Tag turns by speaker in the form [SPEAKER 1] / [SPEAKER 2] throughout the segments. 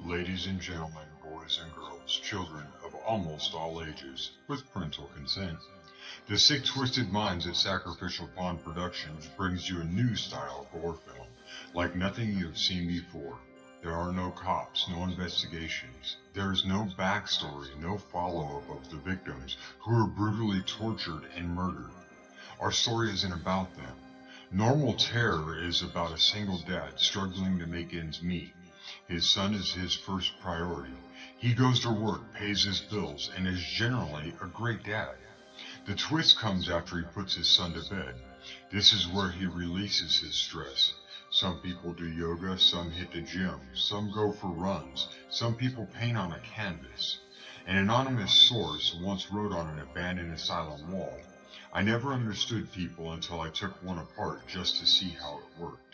[SPEAKER 1] Ladies and gentlemen, boys and girls, children of almost all ages, with parental consent, the sick twisted minds at Sacrificial Pond Productions brings you a new style of horror film, like nothing you have seen before. There are no cops, no investigations. There is no backstory, no follow-up of the victims who were brutally tortured and murdered. Our story isn't about them. Normal Terror is about a single dad struggling to make ends meet. His son is his first priority. He goes to work, pays his bills, and is generally a great dad. The twist comes after he puts his son to bed. This is where he releases his stress. Some people do yoga, some hit the gym, some go for runs, some people paint on a canvas. An anonymous source once wrote on an abandoned asylum wall, "I never understood people until I took one apart just to see how it worked."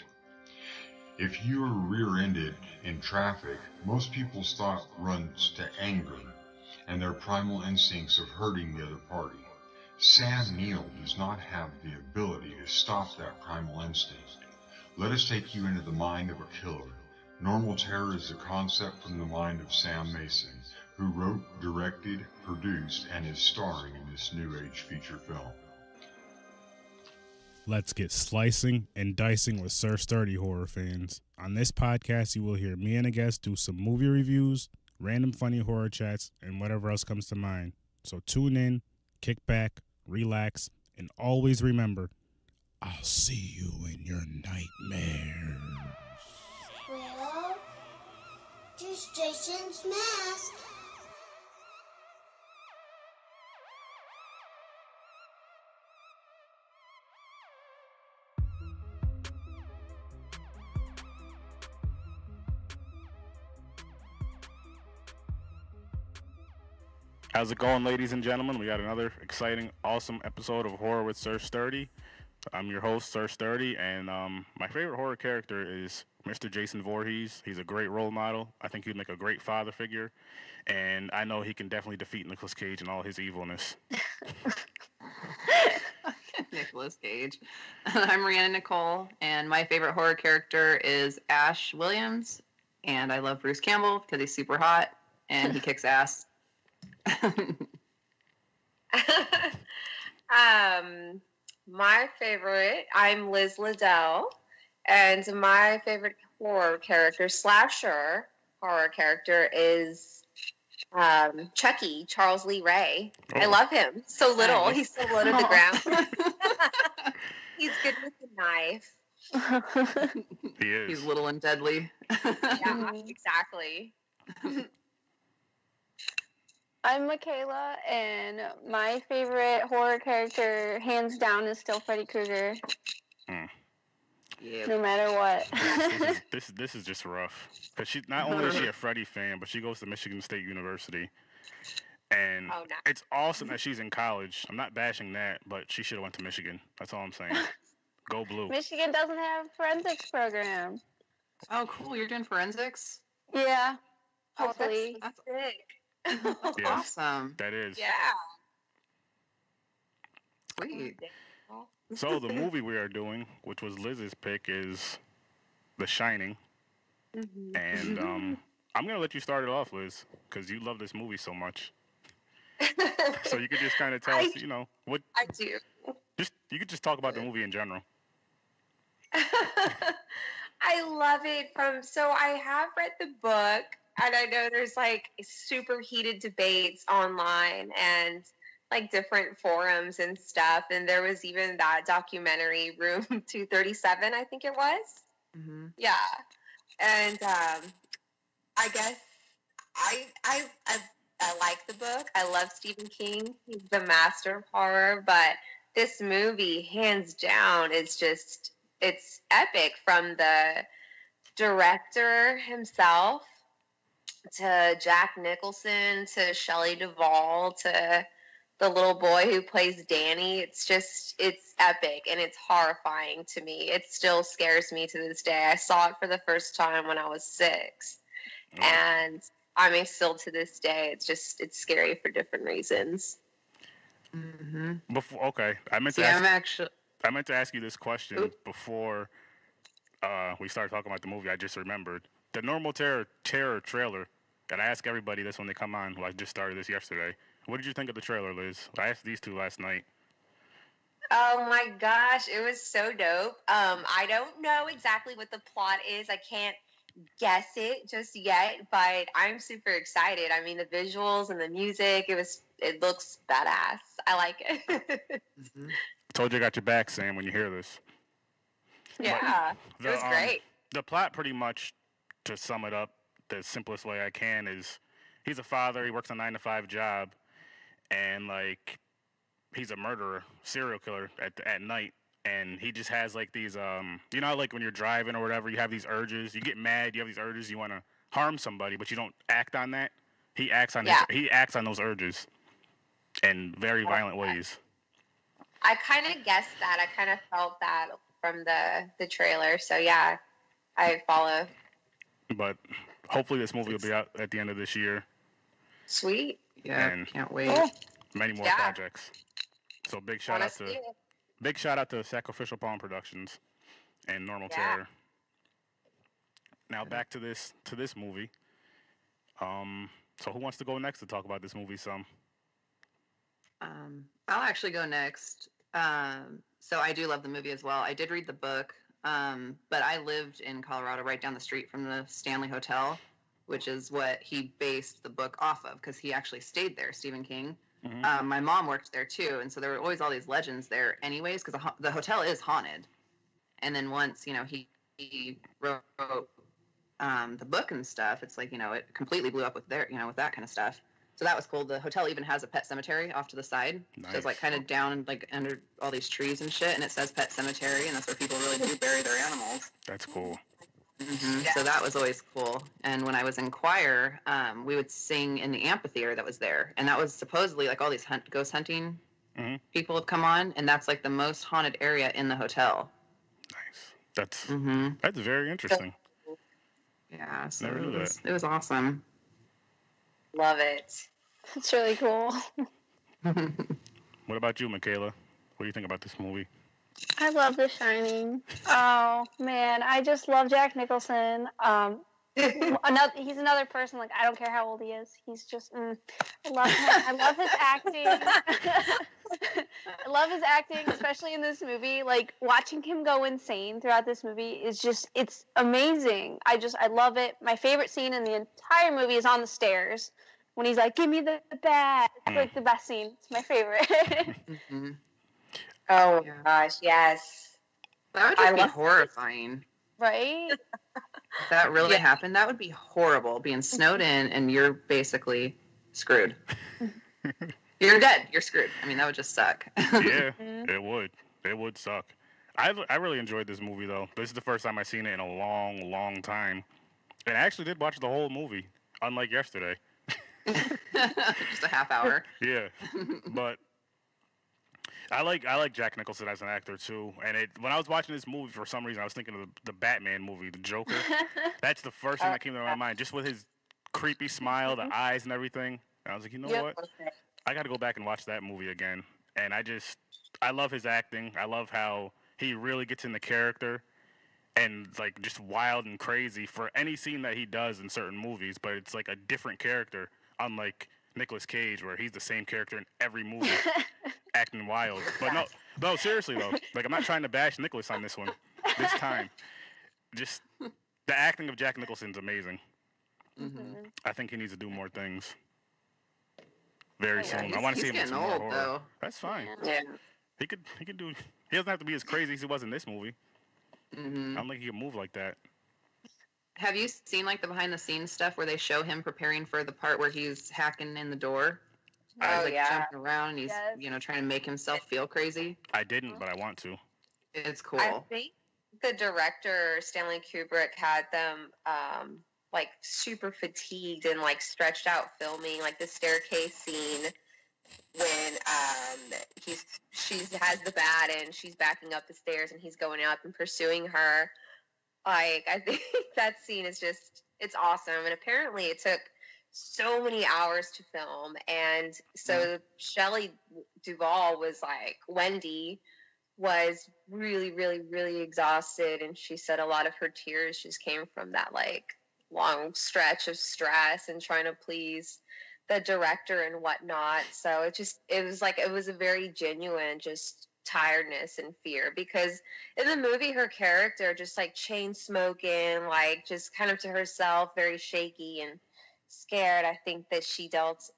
[SPEAKER 1] If you are rear-ended in traffic, most people's thought runs to anger and their primal instincts of hurting the other party. Sam Neill does not have the ability to stop that primal instinct. Let us take you into the mind of a killer. Normal Terror is a concept from the mind of Sam Mason, who wrote, directed, produced, and is starring in this new age feature film.
[SPEAKER 2] Let's get slicing and dicing with Sir Sturdy horror fans. On this podcast, you will hear me and a guest do some movie reviews, random funny horror chats, and whatever else comes to mind. So tune in, kick back, relax, and always remember, I'll see you in your nightmares.
[SPEAKER 3] Well, just Jason's mask.
[SPEAKER 4] How's it going, ladies and gentlemen? We got another exciting, awesome episode of Horror with Sir Sturdy. I'm your host, Sir Sturdy, and my favorite horror character is Mr. Jason Voorhees. He's a great role model. I think he'd make a great father figure, and I know he can definitely defeat Nicolas Cage and all his evilness.
[SPEAKER 5] Nicolas Cage. I'm Rhiannon Nicole, and my favorite horror character is Ash Williams, and I love Bruce Campbell because he's super hot, and he kicks ass.
[SPEAKER 6] My favorite, I'm Liz Liddell, and my favorite horror character, slasher horror character is Chucky, Charles Lee Ray.
[SPEAKER 4] Oh.
[SPEAKER 6] I love him. So little.
[SPEAKER 5] Nice.
[SPEAKER 6] He's so low to the ground. He's good with the knife.
[SPEAKER 4] He is.
[SPEAKER 5] He's little and deadly.
[SPEAKER 6] Yeah, exactly.
[SPEAKER 7] I'm MAKAYLA, and my favorite horror character, hands down, is still Freddy Krueger.
[SPEAKER 5] Yep.
[SPEAKER 7] No matter what.
[SPEAKER 4] This is just rough. Because she not only is she a Freddy fan, but she goes to Michigan State University. And
[SPEAKER 6] Oh, nice.
[SPEAKER 4] it's awesome that she's in college. I'm not bashing that, but she should have went to Michigan. That's all I'm saying. Go blue.
[SPEAKER 7] Michigan doesn't have a forensics program.
[SPEAKER 5] Oh, cool. You're doing forensics?
[SPEAKER 7] Yeah,
[SPEAKER 6] Oh,
[SPEAKER 7] hopefully.
[SPEAKER 6] that's sick.
[SPEAKER 4] Yes.
[SPEAKER 5] Awesome.
[SPEAKER 4] That is.
[SPEAKER 6] Yeah.
[SPEAKER 5] Sweet.
[SPEAKER 4] So the movie we are doing, which was Liz's pick, is The Shining.
[SPEAKER 6] Mhm.
[SPEAKER 4] And I'm going to let you start it off, Liz, because you love this movie so much. So you could just kind of tell us, you know, what
[SPEAKER 6] I do.
[SPEAKER 4] you could just talk about the movie in general.
[SPEAKER 6] I love it so I have read the book, and I know there's like super heated debates online and like different forums and stuff, and there was even that documentary Room 237, I think it was.
[SPEAKER 5] Mm-hmm.
[SPEAKER 6] Yeah. And I guess I like the book. I love Stephen King. He's the master of horror, but this movie, hands down, is just, it's epic, from the director himself to Jack Nicholson to Shelley Duvall to the little boy who plays Danny. It's epic, and it's horrifying to me. It still scares me to this day. I saw it for the first time when I was 6, and I mean, still to this day, it's scary for different reasons.
[SPEAKER 5] Mm-hmm.
[SPEAKER 4] Okay, I meant to ask you this question before we started talking about the movie. I just remembered. the normal terror trailer. Gotta ask everybody this when they come on. Well, I just started this yesterday. What did you think of the trailer, Liz? I asked these two last night.
[SPEAKER 6] Oh my gosh, it was so dope. I don't know exactly what the plot is. I can't guess it just yet, but I'm super excited. I mean, the visuals and the music, it looks badass. I like it.
[SPEAKER 4] Told you I got your back, Sam, when you hear this.
[SPEAKER 6] Yeah, it was great.
[SPEAKER 4] The plot, pretty much, to sum it up the simplest way I can, is he's a father. He works a 9-to-5 job, and like he's a murderer, serial killer at night, and he just has like these you know, like when you're driving or whatever, you have these urges. You get mad. You have these urges. You want to harm somebody, but you don't act on that. He acts on he acts on those urges in very violent ways.
[SPEAKER 6] I kind of guessed that. I kind of felt that from the trailer. So yeah, I follow.
[SPEAKER 4] But hopefully this movie will be out at the end of this year.
[SPEAKER 6] Sweet.
[SPEAKER 5] Yeah,
[SPEAKER 4] and
[SPEAKER 5] can't wait.
[SPEAKER 4] Many more projects. So big shout out to Sacrificial Pawn Productions and Normal Terror. Now back to this movie. So who wants to go next to talk about this movie some?
[SPEAKER 5] I'll actually go next. So I do love the movie as well. I did read the book, but I lived in Colorado right down the street from the Stanley Hotel, which is what he based the book off of, because he actually stayed there, Stephen King. Mm-hmm. My mom worked there too, and so there were always all these legends there anyways, because the hotel is haunted. And then once, he wrote the book and stuff, it's like, it completely blew up with with that kind of stuff. So that was cool. The hotel even has a pet cemetery off to the side. Nice. So it's like kind of down like under all these trees and shit, and it says pet cemetery, and that's where people really do bury their animals.
[SPEAKER 4] That's cool.
[SPEAKER 5] Mm-hmm. Yeah. So that was always cool. And when I was in choir, we would sing in the amphitheater that was there, and that was supposedly like all these ghost hunting people have come on, and that's like the most haunted area in the hotel.
[SPEAKER 4] Nice. That's very interesting.
[SPEAKER 5] Yeah, so it was awesome.
[SPEAKER 6] Love it.
[SPEAKER 7] It's really cool.
[SPEAKER 4] What about you, Makayla? What do you think about this movie?
[SPEAKER 7] I love The Shining. Oh man, I just love Jack Nicholson. He's another person. Like, I don't care how old he is. He's just I love him. I love his acting. I love his acting, especially in this movie. Like, watching him go insane throughout this movie is it's amazing. I love it. My favorite scene in the entire movie is on the stairs when he's like, "Give me the bat." It's like the best scene. It's my favorite.
[SPEAKER 6] Oh my gosh, yes.
[SPEAKER 5] That would just be horrifying.
[SPEAKER 7] Right?
[SPEAKER 5] If that really happened, that would be horrible. Being snowed in and you're basically screwed. You're dead. You're screwed. I mean, that would just suck.
[SPEAKER 4] Yeah, it would. It would suck. I really enjoyed this movie, though. This is the first time I've seen it in a long, long time. And I actually did watch the whole movie, unlike yesterday.
[SPEAKER 5] Just a half hour.
[SPEAKER 4] Yeah. But I like Jack Nicholson as an actor, too. And when I was watching this movie, for some reason, I was thinking of the Batman movie, The Joker. That's the first thing that came to my mind, just with his creepy smile, the eyes and everything. And I was like, you know what? I got to go back and watch that movie again. And I love his acting. I love how he really gets in the character and like just wild and crazy for any scene that he does in certain movies, but it's like a different character, unlike Nicolas Cage, where he's the same character in every movie, acting wild. But no, seriously though, like I'm not trying to bash Nicolas on this one, this time. Just the acting of Jack Nicholson's amazing. I think he needs to do more things. Very soon. I want to see him in some more horror. Though. That's fine.
[SPEAKER 6] Yeah.
[SPEAKER 4] He could do. He doesn't have to be as crazy as he was in this movie. I don't think he can move like that.
[SPEAKER 5] Have you seen like the behind the scenes stuff where they show him preparing for the part where he's hacking in the door?
[SPEAKER 6] Oh,
[SPEAKER 5] he's like jumping around and he's trying to make himself feel crazy.
[SPEAKER 4] I didn't, but I want to.
[SPEAKER 5] It's cool.
[SPEAKER 6] I think the director Stanley Kubrick had them like super fatigued and like stretched out filming like the staircase scene when she has the bat and she's backing up the stairs and he's going up and pursuing her. Like, I think that scene is it's awesome. And apparently it took so many hours to film. And so Shelley Duvall was like, Wendy was really, really, really exhausted. And she said a lot of her tears just came from that, like, long stretch of stress and trying to please the director and whatnot. So it was a very genuine just tiredness and fear, because in the movie her character just like chain smoking, like just kind of to herself, very shaky and scared. I think that she dealt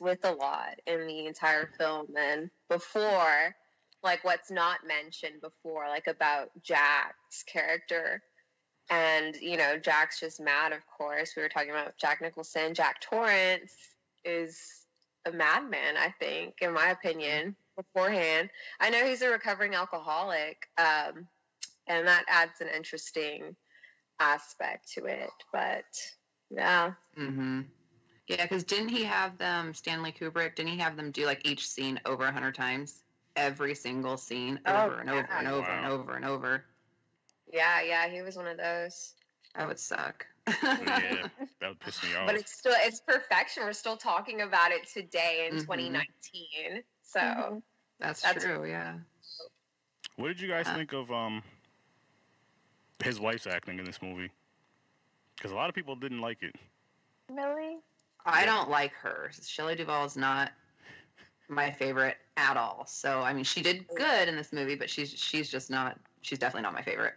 [SPEAKER 6] with a lot in the entire film. And before, like what's not mentioned before, like about Jack's character. And, you know, Jack's just mad, of course. We were talking about Jack Nicholson. Jack Torrance is a madman, I think, in my opinion, beforehand. I know he's a recovering alcoholic, and that adds an interesting aspect to it. But, yeah.
[SPEAKER 5] Mm-hmm. Yeah, because didn't he have them, Stanley Kubrick, didn't he have them do like each scene over 100 times? Every single scene over and over and over and over and over.
[SPEAKER 6] Yeah, he was one of those.
[SPEAKER 5] That would suck.
[SPEAKER 4] Yeah, that would piss me off.
[SPEAKER 6] But it's perfection. We're still talking about it today in 2019. So
[SPEAKER 5] that's true, yeah.
[SPEAKER 4] What did you guys think of his wife's acting in this movie? Because a lot of people didn't like it.
[SPEAKER 7] Really?
[SPEAKER 5] I don't like her. Shelley Duvall is not my favorite at all. So, I mean, she did good in this movie, but she's just not, she's definitely not my favorite.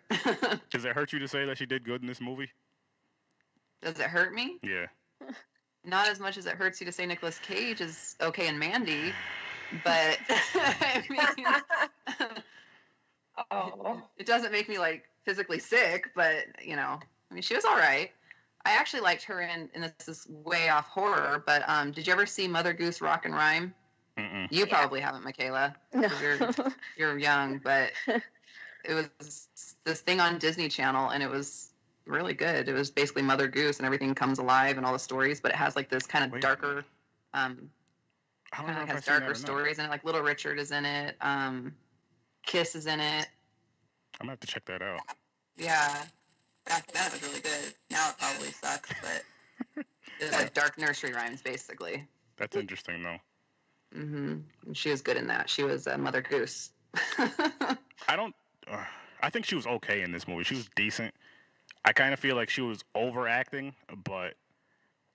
[SPEAKER 4] Does it hurt you to say that she did good in this movie?
[SPEAKER 5] Does it hurt me?
[SPEAKER 4] Yeah.
[SPEAKER 5] Not as much as it hurts you to say Nicolas Cage is okay in Mandy, but I mean, it doesn't make me like physically sick, but you know, I mean, she was all right. I actually liked her in this is way off horror, but did you ever see Mother Goose Rock and Rhyme?
[SPEAKER 4] Mm-mm.
[SPEAKER 5] You probably haven't, Makayla.
[SPEAKER 7] No.
[SPEAKER 5] You're young, but it was this thing on Disney Channel, and it was really good. It was basically Mother Goose, and everything comes alive and all the stories, but it has like this kind of darker, has darker stories in it. Like Little Richard is in it. Kiss is in it.
[SPEAKER 4] I'm gonna have to check that out.
[SPEAKER 5] Yeah. Back then it was really good. Now it probably sucks, but it was like dark nursery rhymes, basically.
[SPEAKER 4] That's interesting, though.
[SPEAKER 5] Mm-hmm. And she was good in that. She was Mother Goose.
[SPEAKER 4] I think she was okay in this movie. She was decent. I kind of feel like she was overacting, but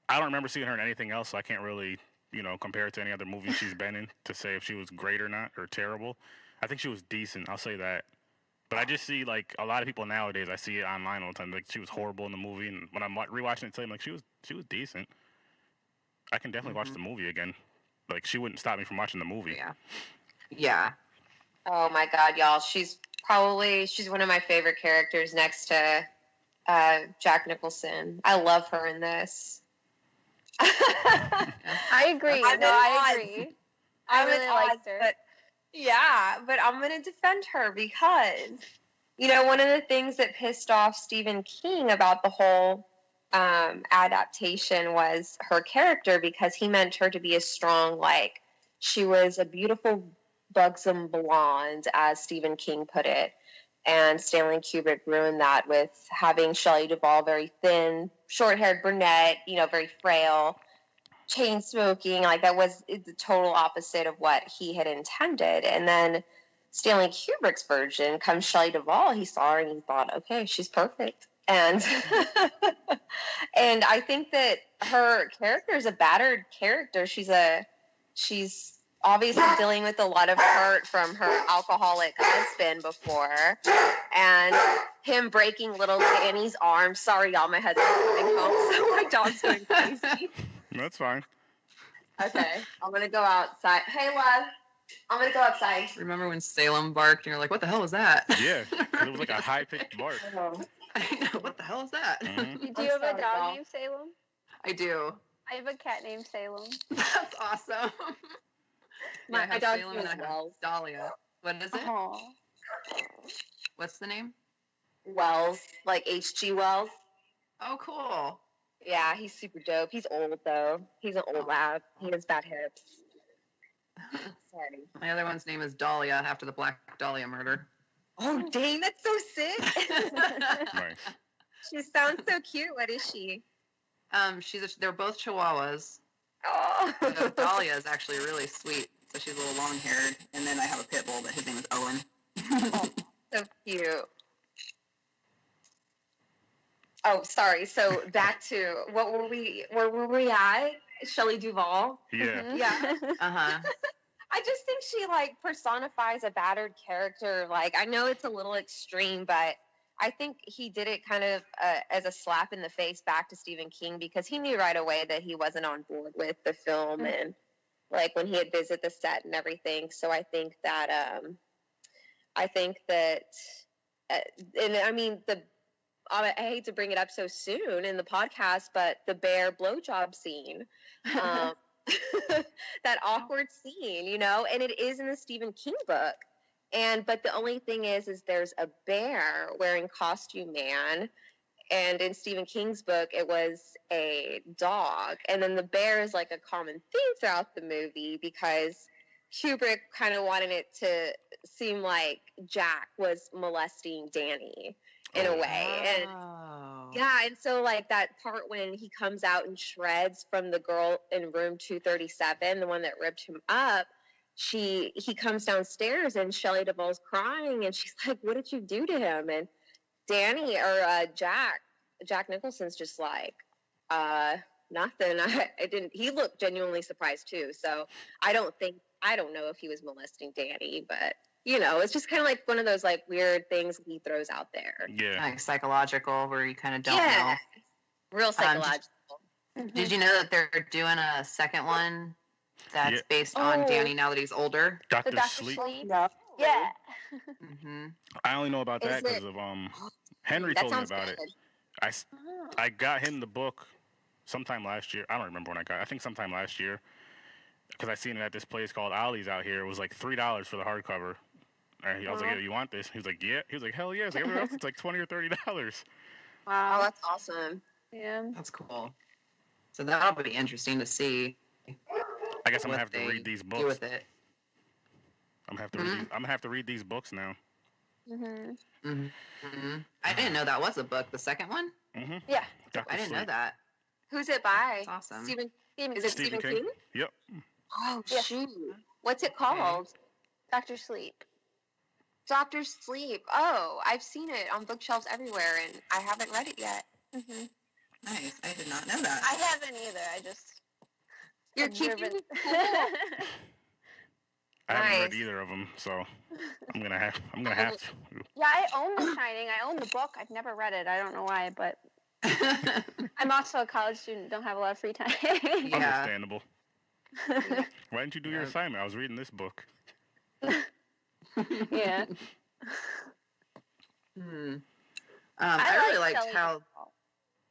[SPEAKER 4] I don't remember seeing her in anything else, so I can't really, compare it to any other movie she's been in to say if she was great or not, or terrible. I think she was decent. I'll say that. But I just see, like, a lot of people nowadays, I see it online all the time, like, she was horrible in the movie, and when I'm rewatching it today, I'm like, she was decent. I can definitely watch the movie again. Like, she wouldn't stop me from watching the movie.
[SPEAKER 5] Yeah. Yeah.
[SPEAKER 6] Oh, my God, y'all. She's one of my favorite characters next to Jack Nicholson. I love her in this.
[SPEAKER 7] I agree. I agree. I really liked her.
[SPEAKER 6] But I'm going to defend her because, one of the things that pissed off Stephen King about the whole adaptation was her character, because he meant her to be a strong, like, she was a beautiful, buxom blonde, as Stephen King put it. And Stanley Kubrick ruined that with having Shelley Duvall, very thin, short-haired brunette, very frail, chain smoking. Like, that was the total opposite of what he had intended. And then Stanley Kubrick's version comes Shelley Duvall. He saw her and he thought, okay, she's perfect. And and I think that her character is a battered character. She's obviously dealing with a lot of hurt from her alcoholic husband before, and him breaking little Danny's arm. Sorry, y'all, my husband's coming home, so my dog's going crazy.
[SPEAKER 4] That's fine.
[SPEAKER 6] Okay, I'm gonna go outside. Hey, love, I'm gonna go outside.
[SPEAKER 5] Remember when Salem barked and you're like, what the hell was that?
[SPEAKER 4] Yeah, it was like a high-pitched bark.
[SPEAKER 5] I know, what the hell is that?
[SPEAKER 4] Mm-hmm.
[SPEAKER 7] Do you have a dog named Salem?
[SPEAKER 5] I do.
[SPEAKER 7] I have a cat named Salem.
[SPEAKER 5] That's awesome.
[SPEAKER 6] My dog's
[SPEAKER 5] Salem
[SPEAKER 6] name
[SPEAKER 5] and I
[SPEAKER 6] is
[SPEAKER 5] have
[SPEAKER 6] Wells.
[SPEAKER 5] Dahlia. What is it?
[SPEAKER 7] Aww.
[SPEAKER 5] What's the name?
[SPEAKER 6] Wells, like H.G. Wells.
[SPEAKER 5] Oh, cool.
[SPEAKER 6] Yeah, he's super dope. He's old, though. He's an old lab. He has bad hips. Sorry.
[SPEAKER 5] My other one's name is Dahlia, after the Black Dahlia murder.
[SPEAKER 6] Oh, dang, that's so sick.
[SPEAKER 4] Nice.
[SPEAKER 6] She sounds so cute. What is she?
[SPEAKER 5] They're both Chihuahuas.
[SPEAKER 6] Oh.
[SPEAKER 5] So Dahlia is actually really sweet. So she's a little long-haired. And then I have a pit bull, but his name is Owen.
[SPEAKER 6] So cute. Oh, sorry. So back to what were we? Where were we at? Shelley Duvall.
[SPEAKER 4] Yeah.
[SPEAKER 6] Yeah.
[SPEAKER 5] Uh-huh.
[SPEAKER 6] I just think she like personifies a battered character. Like I know it's a little extreme, but I think he did it kind of as a slap in the face back to Stephen King because he knew right away that he wasn't on board with the film and like when he had visited the set and everything. So I think that and I mean I hate to bring it up so soon in the podcast, but the bear blowjob scene. That awkward scene, you know, and it is in the Stephen King book. But the only thing is there's a bear wearing Costume Man, and in Stephen King's book, it was a dog. And then the bear is like a common theme throughout the movie because Kubrick kind of wanted it to seem like Jack was molesting Danny in a way. And yeah, and so like that part when he comes out and shreds from the girl in room 237, the one that ripped him up, he comes downstairs and Shelley Duvall's crying and she's like, "What did you do to him?" And Danny or Jack Nicholson's just like, nothing. I didn't. He looked genuinely surprised too. So I don't know if he was molesting Danny, but you know, it's just kind of like one of those like weird things he throws out there.
[SPEAKER 4] Yeah.
[SPEAKER 5] Like psychological, where you kind of don't know.
[SPEAKER 6] Real psychological.
[SPEAKER 5] Did you know that they're doing a second one that's based on Danny now that he's older?
[SPEAKER 4] Dr. Sleep.
[SPEAKER 6] No. Yeah.
[SPEAKER 4] I only know about that because of Henry
[SPEAKER 6] That
[SPEAKER 4] told me
[SPEAKER 6] sounds
[SPEAKER 4] about
[SPEAKER 6] good.
[SPEAKER 4] it. I got him the book sometime last year. I don't remember when I got it. I think sometime last year. Because I seen it at this place called Ollie's out here. It was like $3 for the hardcover. And I was like, "Yeah, you want this?" He was like, "Yeah." He was like, "Hell yeah!" It's like everywhere else, it's like $20 or $30.
[SPEAKER 6] Wow, that's awesome.
[SPEAKER 7] Yeah.
[SPEAKER 5] That's cool. So that'll be interesting to see.
[SPEAKER 4] I guess I'm gonna have to read these books.
[SPEAKER 5] Do with it.
[SPEAKER 4] I'm gonna have to read these books now.
[SPEAKER 5] I didn't know that was a book. The second one?
[SPEAKER 7] Yeah.
[SPEAKER 4] Dr.
[SPEAKER 5] I didn't know
[SPEAKER 4] Sleep.
[SPEAKER 5] that.
[SPEAKER 6] Who's it by?
[SPEAKER 5] That's awesome.
[SPEAKER 6] Is it Stephen King?
[SPEAKER 4] Yep.
[SPEAKER 6] Oh, shoot. What's it called?
[SPEAKER 7] Dr. Sleep.
[SPEAKER 6] Dr. Sleep. Oh, I've seen it on bookshelves everywhere, and I haven't read it yet.
[SPEAKER 5] Nice. I did not know that.
[SPEAKER 7] I haven't either. I just.
[SPEAKER 6] You're keeping me cool.
[SPEAKER 4] I haven't read either of them, so I'm gonna have to.
[SPEAKER 7] Yeah, I own The Shining. I own the book. I've never read it. I don't know why, but I'm also a college student. Don't have a lot of free time.
[SPEAKER 4] Understandable. Why didn't you do your assignment? I was reading this book.
[SPEAKER 7] Yeah.
[SPEAKER 5] I really liked
[SPEAKER 7] Shelley
[SPEAKER 5] how
[SPEAKER 7] Duvall.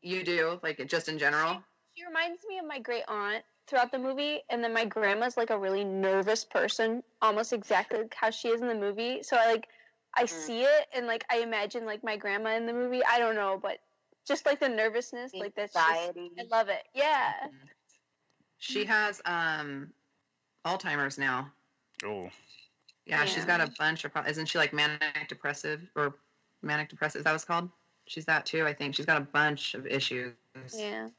[SPEAKER 5] you do, like just in general.
[SPEAKER 7] She reminds me of my great aunt throughout the movie, and then my grandma's like a really nervous person, almost exactly like how she is in the movie. So I see it, and like I imagine like my grandma in the movie. I don't know, but just like the nervousness, like that's just, I love it. Yeah.
[SPEAKER 5] She has Alzheimer's now.
[SPEAKER 4] Oh.
[SPEAKER 5] Yeah, she's got a bunch of isn't she like manic depressive? Is that what it's called? She's that too, I think. She's got a bunch of issues.
[SPEAKER 7] Yeah.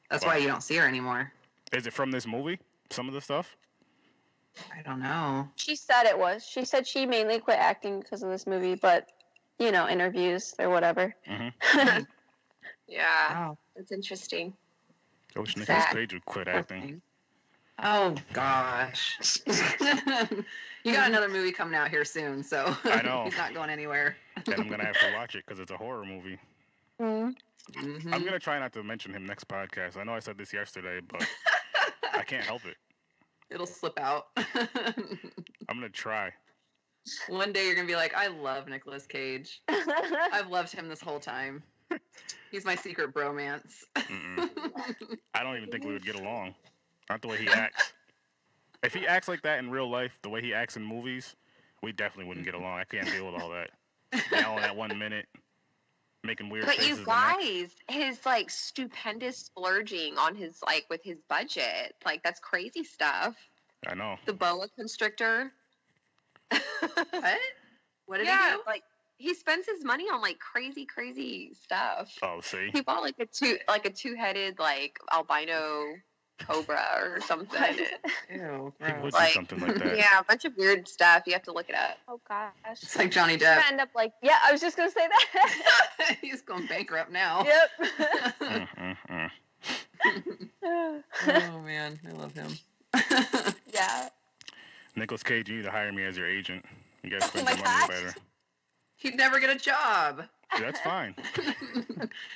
[SPEAKER 5] That's why you don't see her anymore.
[SPEAKER 4] Is it from this movie? Some of the stuff?
[SPEAKER 5] I don't know.
[SPEAKER 7] She said it was. She said she mainly quit acting because of this movie, but you know, interviews or whatever.
[SPEAKER 6] Yeah.
[SPEAKER 5] Wow.
[SPEAKER 6] That's interesting.
[SPEAKER 4] I wish Nicolas Cage would quit acting.
[SPEAKER 5] Oh gosh. You got another movie coming out here soon, so
[SPEAKER 4] I know.
[SPEAKER 5] He's not going anywhere.
[SPEAKER 4] And I'm gonna have to watch it because it's a horror movie. I'm gonna try not to mention him next podcast. I know I said this yesterday, but I can't help it.
[SPEAKER 5] It'll slip out.
[SPEAKER 4] I'm gonna try.
[SPEAKER 5] One day you're gonna be like, I love Nicolas Cage. I've loved him this whole time. He's my secret bromance.
[SPEAKER 4] I don't even think we would get along. Not the way he acts. If he acts like that in real life, the way he acts in movies, we definitely wouldn't get along. I can't deal with all that. Yelling at 1 minute, making weird faces.
[SPEAKER 6] But you guys, his like stupendous splurging on his like with his budget, like that's crazy stuff.
[SPEAKER 4] I know.
[SPEAKER 6] The boa constrictor.
[SPEAKER 5] What? What did he do?
[SPEAKER 6] Like he spends his money on like crazy stuff.
[SPEAKER 4] Oh, see.
[SPEAKER 6] He bought like a two-headed like albino cobra or something.
[SPEAKER 5] Ew,
[SPEAKER 4] He would
[SPEAKER 5] gross.
[SPEAKER 4] do
[SPEAKER 6] Like,
[SPEAKER 4] something like that.
[SPEAKER 6] yeah, a bunch of weird stuff. You have to look it up.
[SPEAKER 7] Oh gosh.
[SPEAKER 5] It's like Johnny
[SPEAKER 7] He's
[SPEAKER 5] Depp.
[SPEAKER 7] gonna end up like, yeah, I was just gonna say that.
[SPEAKER 5] He's going bankrupt now.
[SPEAKER 7] Yep.
[SPEAKER 5] Oh man, I love him.
[SPEAKER 7] Yeah.
[SPEAKER 4] Nicolas Cage, you need to hire me as your agent. You guys
[SPEAKER 7] Oh
[SPEAKER 4] spend
[SPEAKER 7] my
[SPEAKER 4] your money
[SPEAKER 7] gosh.
[SPEAKER 4] better.
[SPEAKER 5] He'd never get a job.
[SPEAKER 4] That's fine.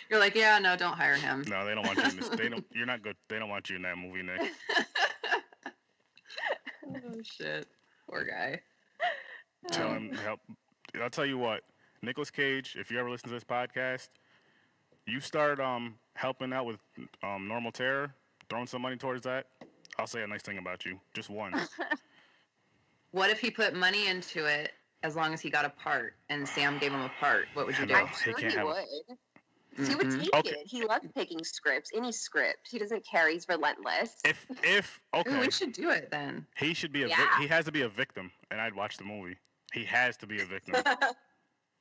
[SPEAKER 5] You're like, yeah, no, don't hire him.
[SPEAKER 4] No, they don't want you in this. They don't. You're not good. They don't want you in that movie, Nick.
[SPEAKER 5] Oh shit, poor guy.
[SPEAKER 4] Tell him help. I'll tell you what, Nicolas Cage. If you ever listen to this podcast, you start helping out with Normal Terror, throwing some money towards that. I'll say a nice thing about you. Just one.
[SPEAKER 5] What if he put money into it as long as he got a part and Sam gave him a part? What would you do?
[SPEAKER 4] No.
[SPEAKER 6] I'm sure
[SPEAKER 4] He can't
[SPEAKER 6] he
[SPEAKER 4] have
[SPEAKER 6] would. He would
[SPEAKER 5] Mhm.
[SPEAKER 6] take
[SPEAKER 4] Okay.
[SPEAKER 6] it. He loves taking scripts, any script. He doesn't care. He's relentless.
[SPEAKER 4] If
[SPEAKER 5] Ooh,
[SPEAKER 4] okay,
[SPEAKER 5] we should do it then.
[SPEAKER 4] he should be a
[SPEAKER 6] Yeah.
[SPEAKER 4] he has to be a victim, and I'd watch the movie. He has to be a victim.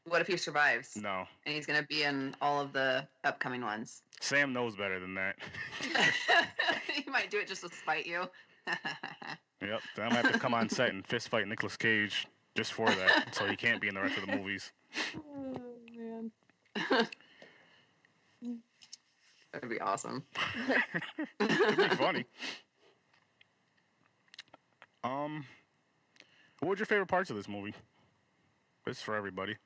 [SPEAKER 5] What if he survives
[SPEAKER 4] No,
[SPEAKER 5] and he's gonna be in all of the upcoming ones?
[SPEAKER 4] Sam knows better than that.
[SPEAKER 5] He might do it just to spite you.
[SPEAKER 4] Yep, so I'm gonna have to come on set and fist fight Nicolas Cage just for that, so he can't be in the rest of the movies.
[SPEAKER 5] Oh man. That'd be awesome.
[SPEAKER 4] It'd be funny. What were your favorite parts of this movie? It's for everybody.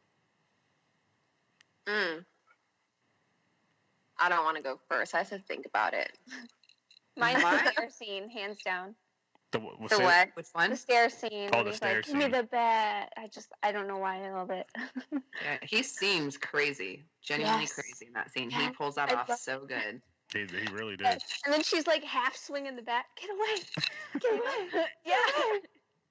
[SPEAKER 6] I don't want to go first. I have to think about it.
[SPEAKER 7] Mine's
[SPEAKER 5] Mine?
[SPEAKER 7] the stair scene, hands down.
[SPEAKER 6] The what?
[SPEAKER 5] Which one?
[SPEAKER 7] The stair scene.
[SPEAKER 4] Oh,
[SPEAKER 7] when
[SPEAKER 4] the
[SPEAKER 7] he's
[SPEAKER 4] stair
[SPEAKER 7] like, give me
[SPEAKER 4] scene.
[SPEAKER 7] the bat. I don't know why I love it.
[SPEAKER 5] Yeah, he seems crazy. Genuinely
[SPEAKER 7] Yes.
[SPEAKER 5] crazy in that scene. He
[SPEAKER 7] Yes,
[SPEAKER 5] pulls that
[SPEAKER 7] I
[SPEAKER 5] off
[SPEAKER 7] love-
[SPEAKER 5] so good.
[SPEAKER 4] He really did.
[SPEAKER 7] And then she's like half swinging the bat. Get away. Get away. Yeah.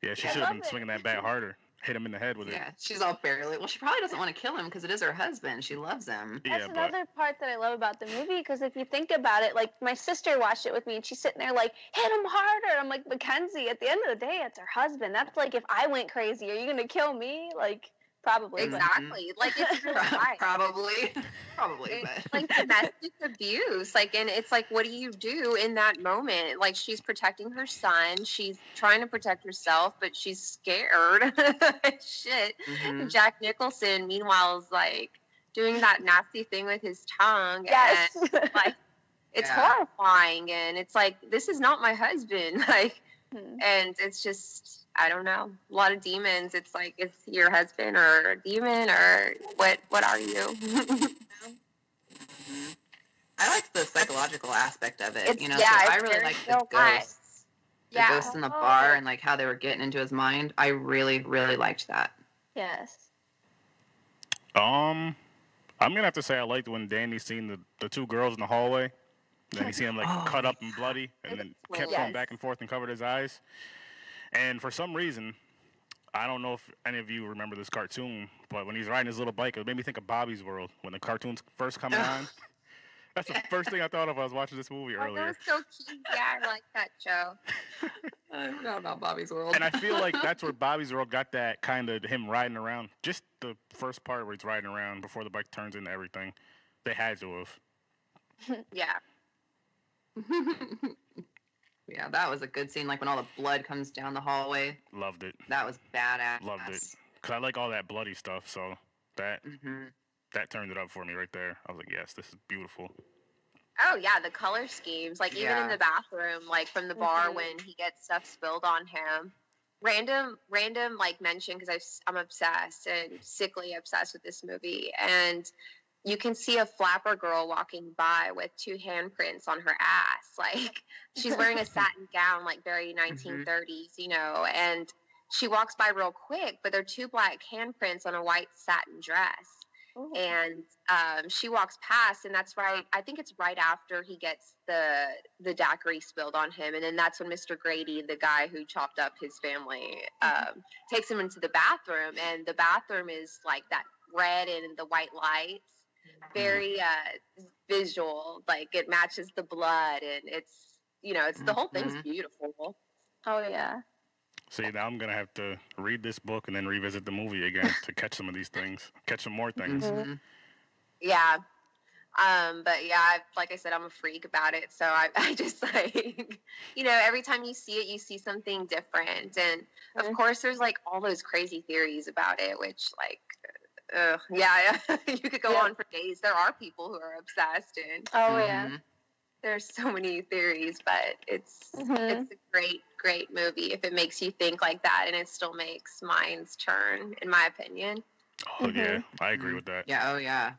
[SPEAKER 4] Yeah, she
[SPEAKER 7] I
[SPEAKER 4] should have
[SPEAKER 7] love
[SPEAKER 4] been
[SPEAKER 7] it.
[SPEAKER 4] swinging that bat harder. Hit him in the head with it.
[SPEAKER 5] Yeah, she's all barely. Well, she probably doesn't want to kill him because it is her husband. She loves him.
[SPEAKER 4] Yeah,
[SPEAKER 7] That's
[SPEAKER 4] but
[SPEAKER 7] another part that I love about the movie, because if you think about it, like my sister watched it with me and she's sitting there like, hit him harder. I'm like, Mackenzie, at the end of the day, it's her husband. That's like, if I went crazy, are you going to kill me? Like, probably. but-
[SPEAKER 6] Exactly. Like, it's real life.
[SPEAKER 5] Probably, probably,
[SPEAKER 6] It's
[SPEAKER 5] but
[SPEAKER 6] like domestic abuse. Like, and it's like, what do you do in that moment? Like, she's protecting her son. She's trying to protect herself, but she's scared. Shit.
[SPEAKER 5] Mhm.
[SPEAKER 6] Jack Nicholson, meanwhile, is like doing that nasty thing with his tongue.
[SPEAKER 7] Yes.
[SPEAKER 6] And, like, it's
[SPEAKER 5] Yeah.
[SPEAKER 6] horrifying. And it's like, this is not my husband. Like,
[SPEAKER 7] Hmm.
[SPEAKER 6] and it's just, I don't know, a lot of demons. It's like, is he your husband or a demon or what are you?
[SPEAKER 5] Mhm. I like the psychological aspect of it.
[SPEAKER 6] It's-
[SPEAKER 5] You know,
[SPEAKER 6] yeah,
[SPEAKER 5] so
[SPEAKER 6] it's
[SPEAKER 5] I really
[SPEAKER 6] very
[SPEAKER 5] like the
[SPEAKER 6] real life.
[SPEAKER 5] ghosts. The
[SPEAKER 6] Yeah.
[SPEAKER 5] ghosts in the bar and like how they were getting into his mind. I really, really liked that.
[SPEAKER 7] Yes.
[SPEAKER 4] I'm gonna have to say I liked when Danny seen the two girls in the hallway. Then he seen them like
[SPEAKER 5] Oh,
[SPEAKER 4] cut up and bloody, and then kept
[SPEAKER 6] Yes.
[SPEAKER 4] going back and forth and covered his eyes. And for some reason, I don't know if any of you remember this cartoon, but when he's riding his little bike, it made me think of Bobby's World when the cartoons first coming on. That's the first thing I thought of when I was watching this movie
[SPEAKER 6] Oh, that
[SPEAKER 4] earlier.
[SPEAKER 6] was so cute. Yeah, I like that show.
[SPEAKER 5] I forgot about Bobby's World.
[SPEAKER 4] And I feel like that's where Bobby's World got that kind of him riding around. Just the first part where he's riding around before the bike turns into everything. They had to have.
[SPEAKER 6] Yeah.
[SPEAKER 5] Yeah, that was a good scene. Like when all the blood comes down the hallway.
[SPEAKER 4] Loved it.
[SPEAKER 5] That was badass.
[SPEAKER 4] Loved it. Because I like all that bloody stuff, so that
[SPEAKER 5] Mm-hmm.
[SPEAKER 4] that turned it up for me right there. I was like, yes, this is beautiful.
[SPEAKER 6] Oh yeah, the color schemes, like even in
[SPEAKER 5] Yeah.
[SPEAKER 6] the bathroom, like from the bar
[SPEAKER 7] Mhm.
[SPEAKER 6] when he gets stuff spilled on him. Random like mention because I'm obsessed and sickly obsessed with this movie, and you can see a flapper girl walking by with two handprints on her ass, like she's wearing a satin gown, like very 1930s, you know, and she walks by real quick, but there are two black handprints on a white satin dress.
[SPEAKER 7] Ooh.
[SPEAKER 6] And she walks past, and that's right. I think it's right after he gets the daiquiri spilled on him, and then that's when Mr. Grady, the guy who chopped up his family, takes him into the bathroom, and the bathroom is like that red and the white lights, very visual. Like it matches the blood, and it's it's the whole thing's
[SPEAKER 5] Mhm.
[SPEAKER 6] beautiful.
[SPEAKER 7] Oh yeah.
[SPEAKER 4] See, now I'm going to have to read this book and then revisit the movie again to catch some of these things, catch some more things.
[SPEAKER 5] Mhm.
[SPEAKER 6] Yeah. But yeah, like I said, I'm a freak about it. So I just like, every time you see it, you see something different. And of course, there's like all those crazy theories about it, which like, yeah, you could go on for days. There are people who are obsessed, and there's so many theories, but it's a great movie if it makes you think like that, and it still makes minds turn, in my opinion.
[SPEAKER 4] Oh yeah, I agree with that.
[SPEAKER 5] Yeah. Oh yeah.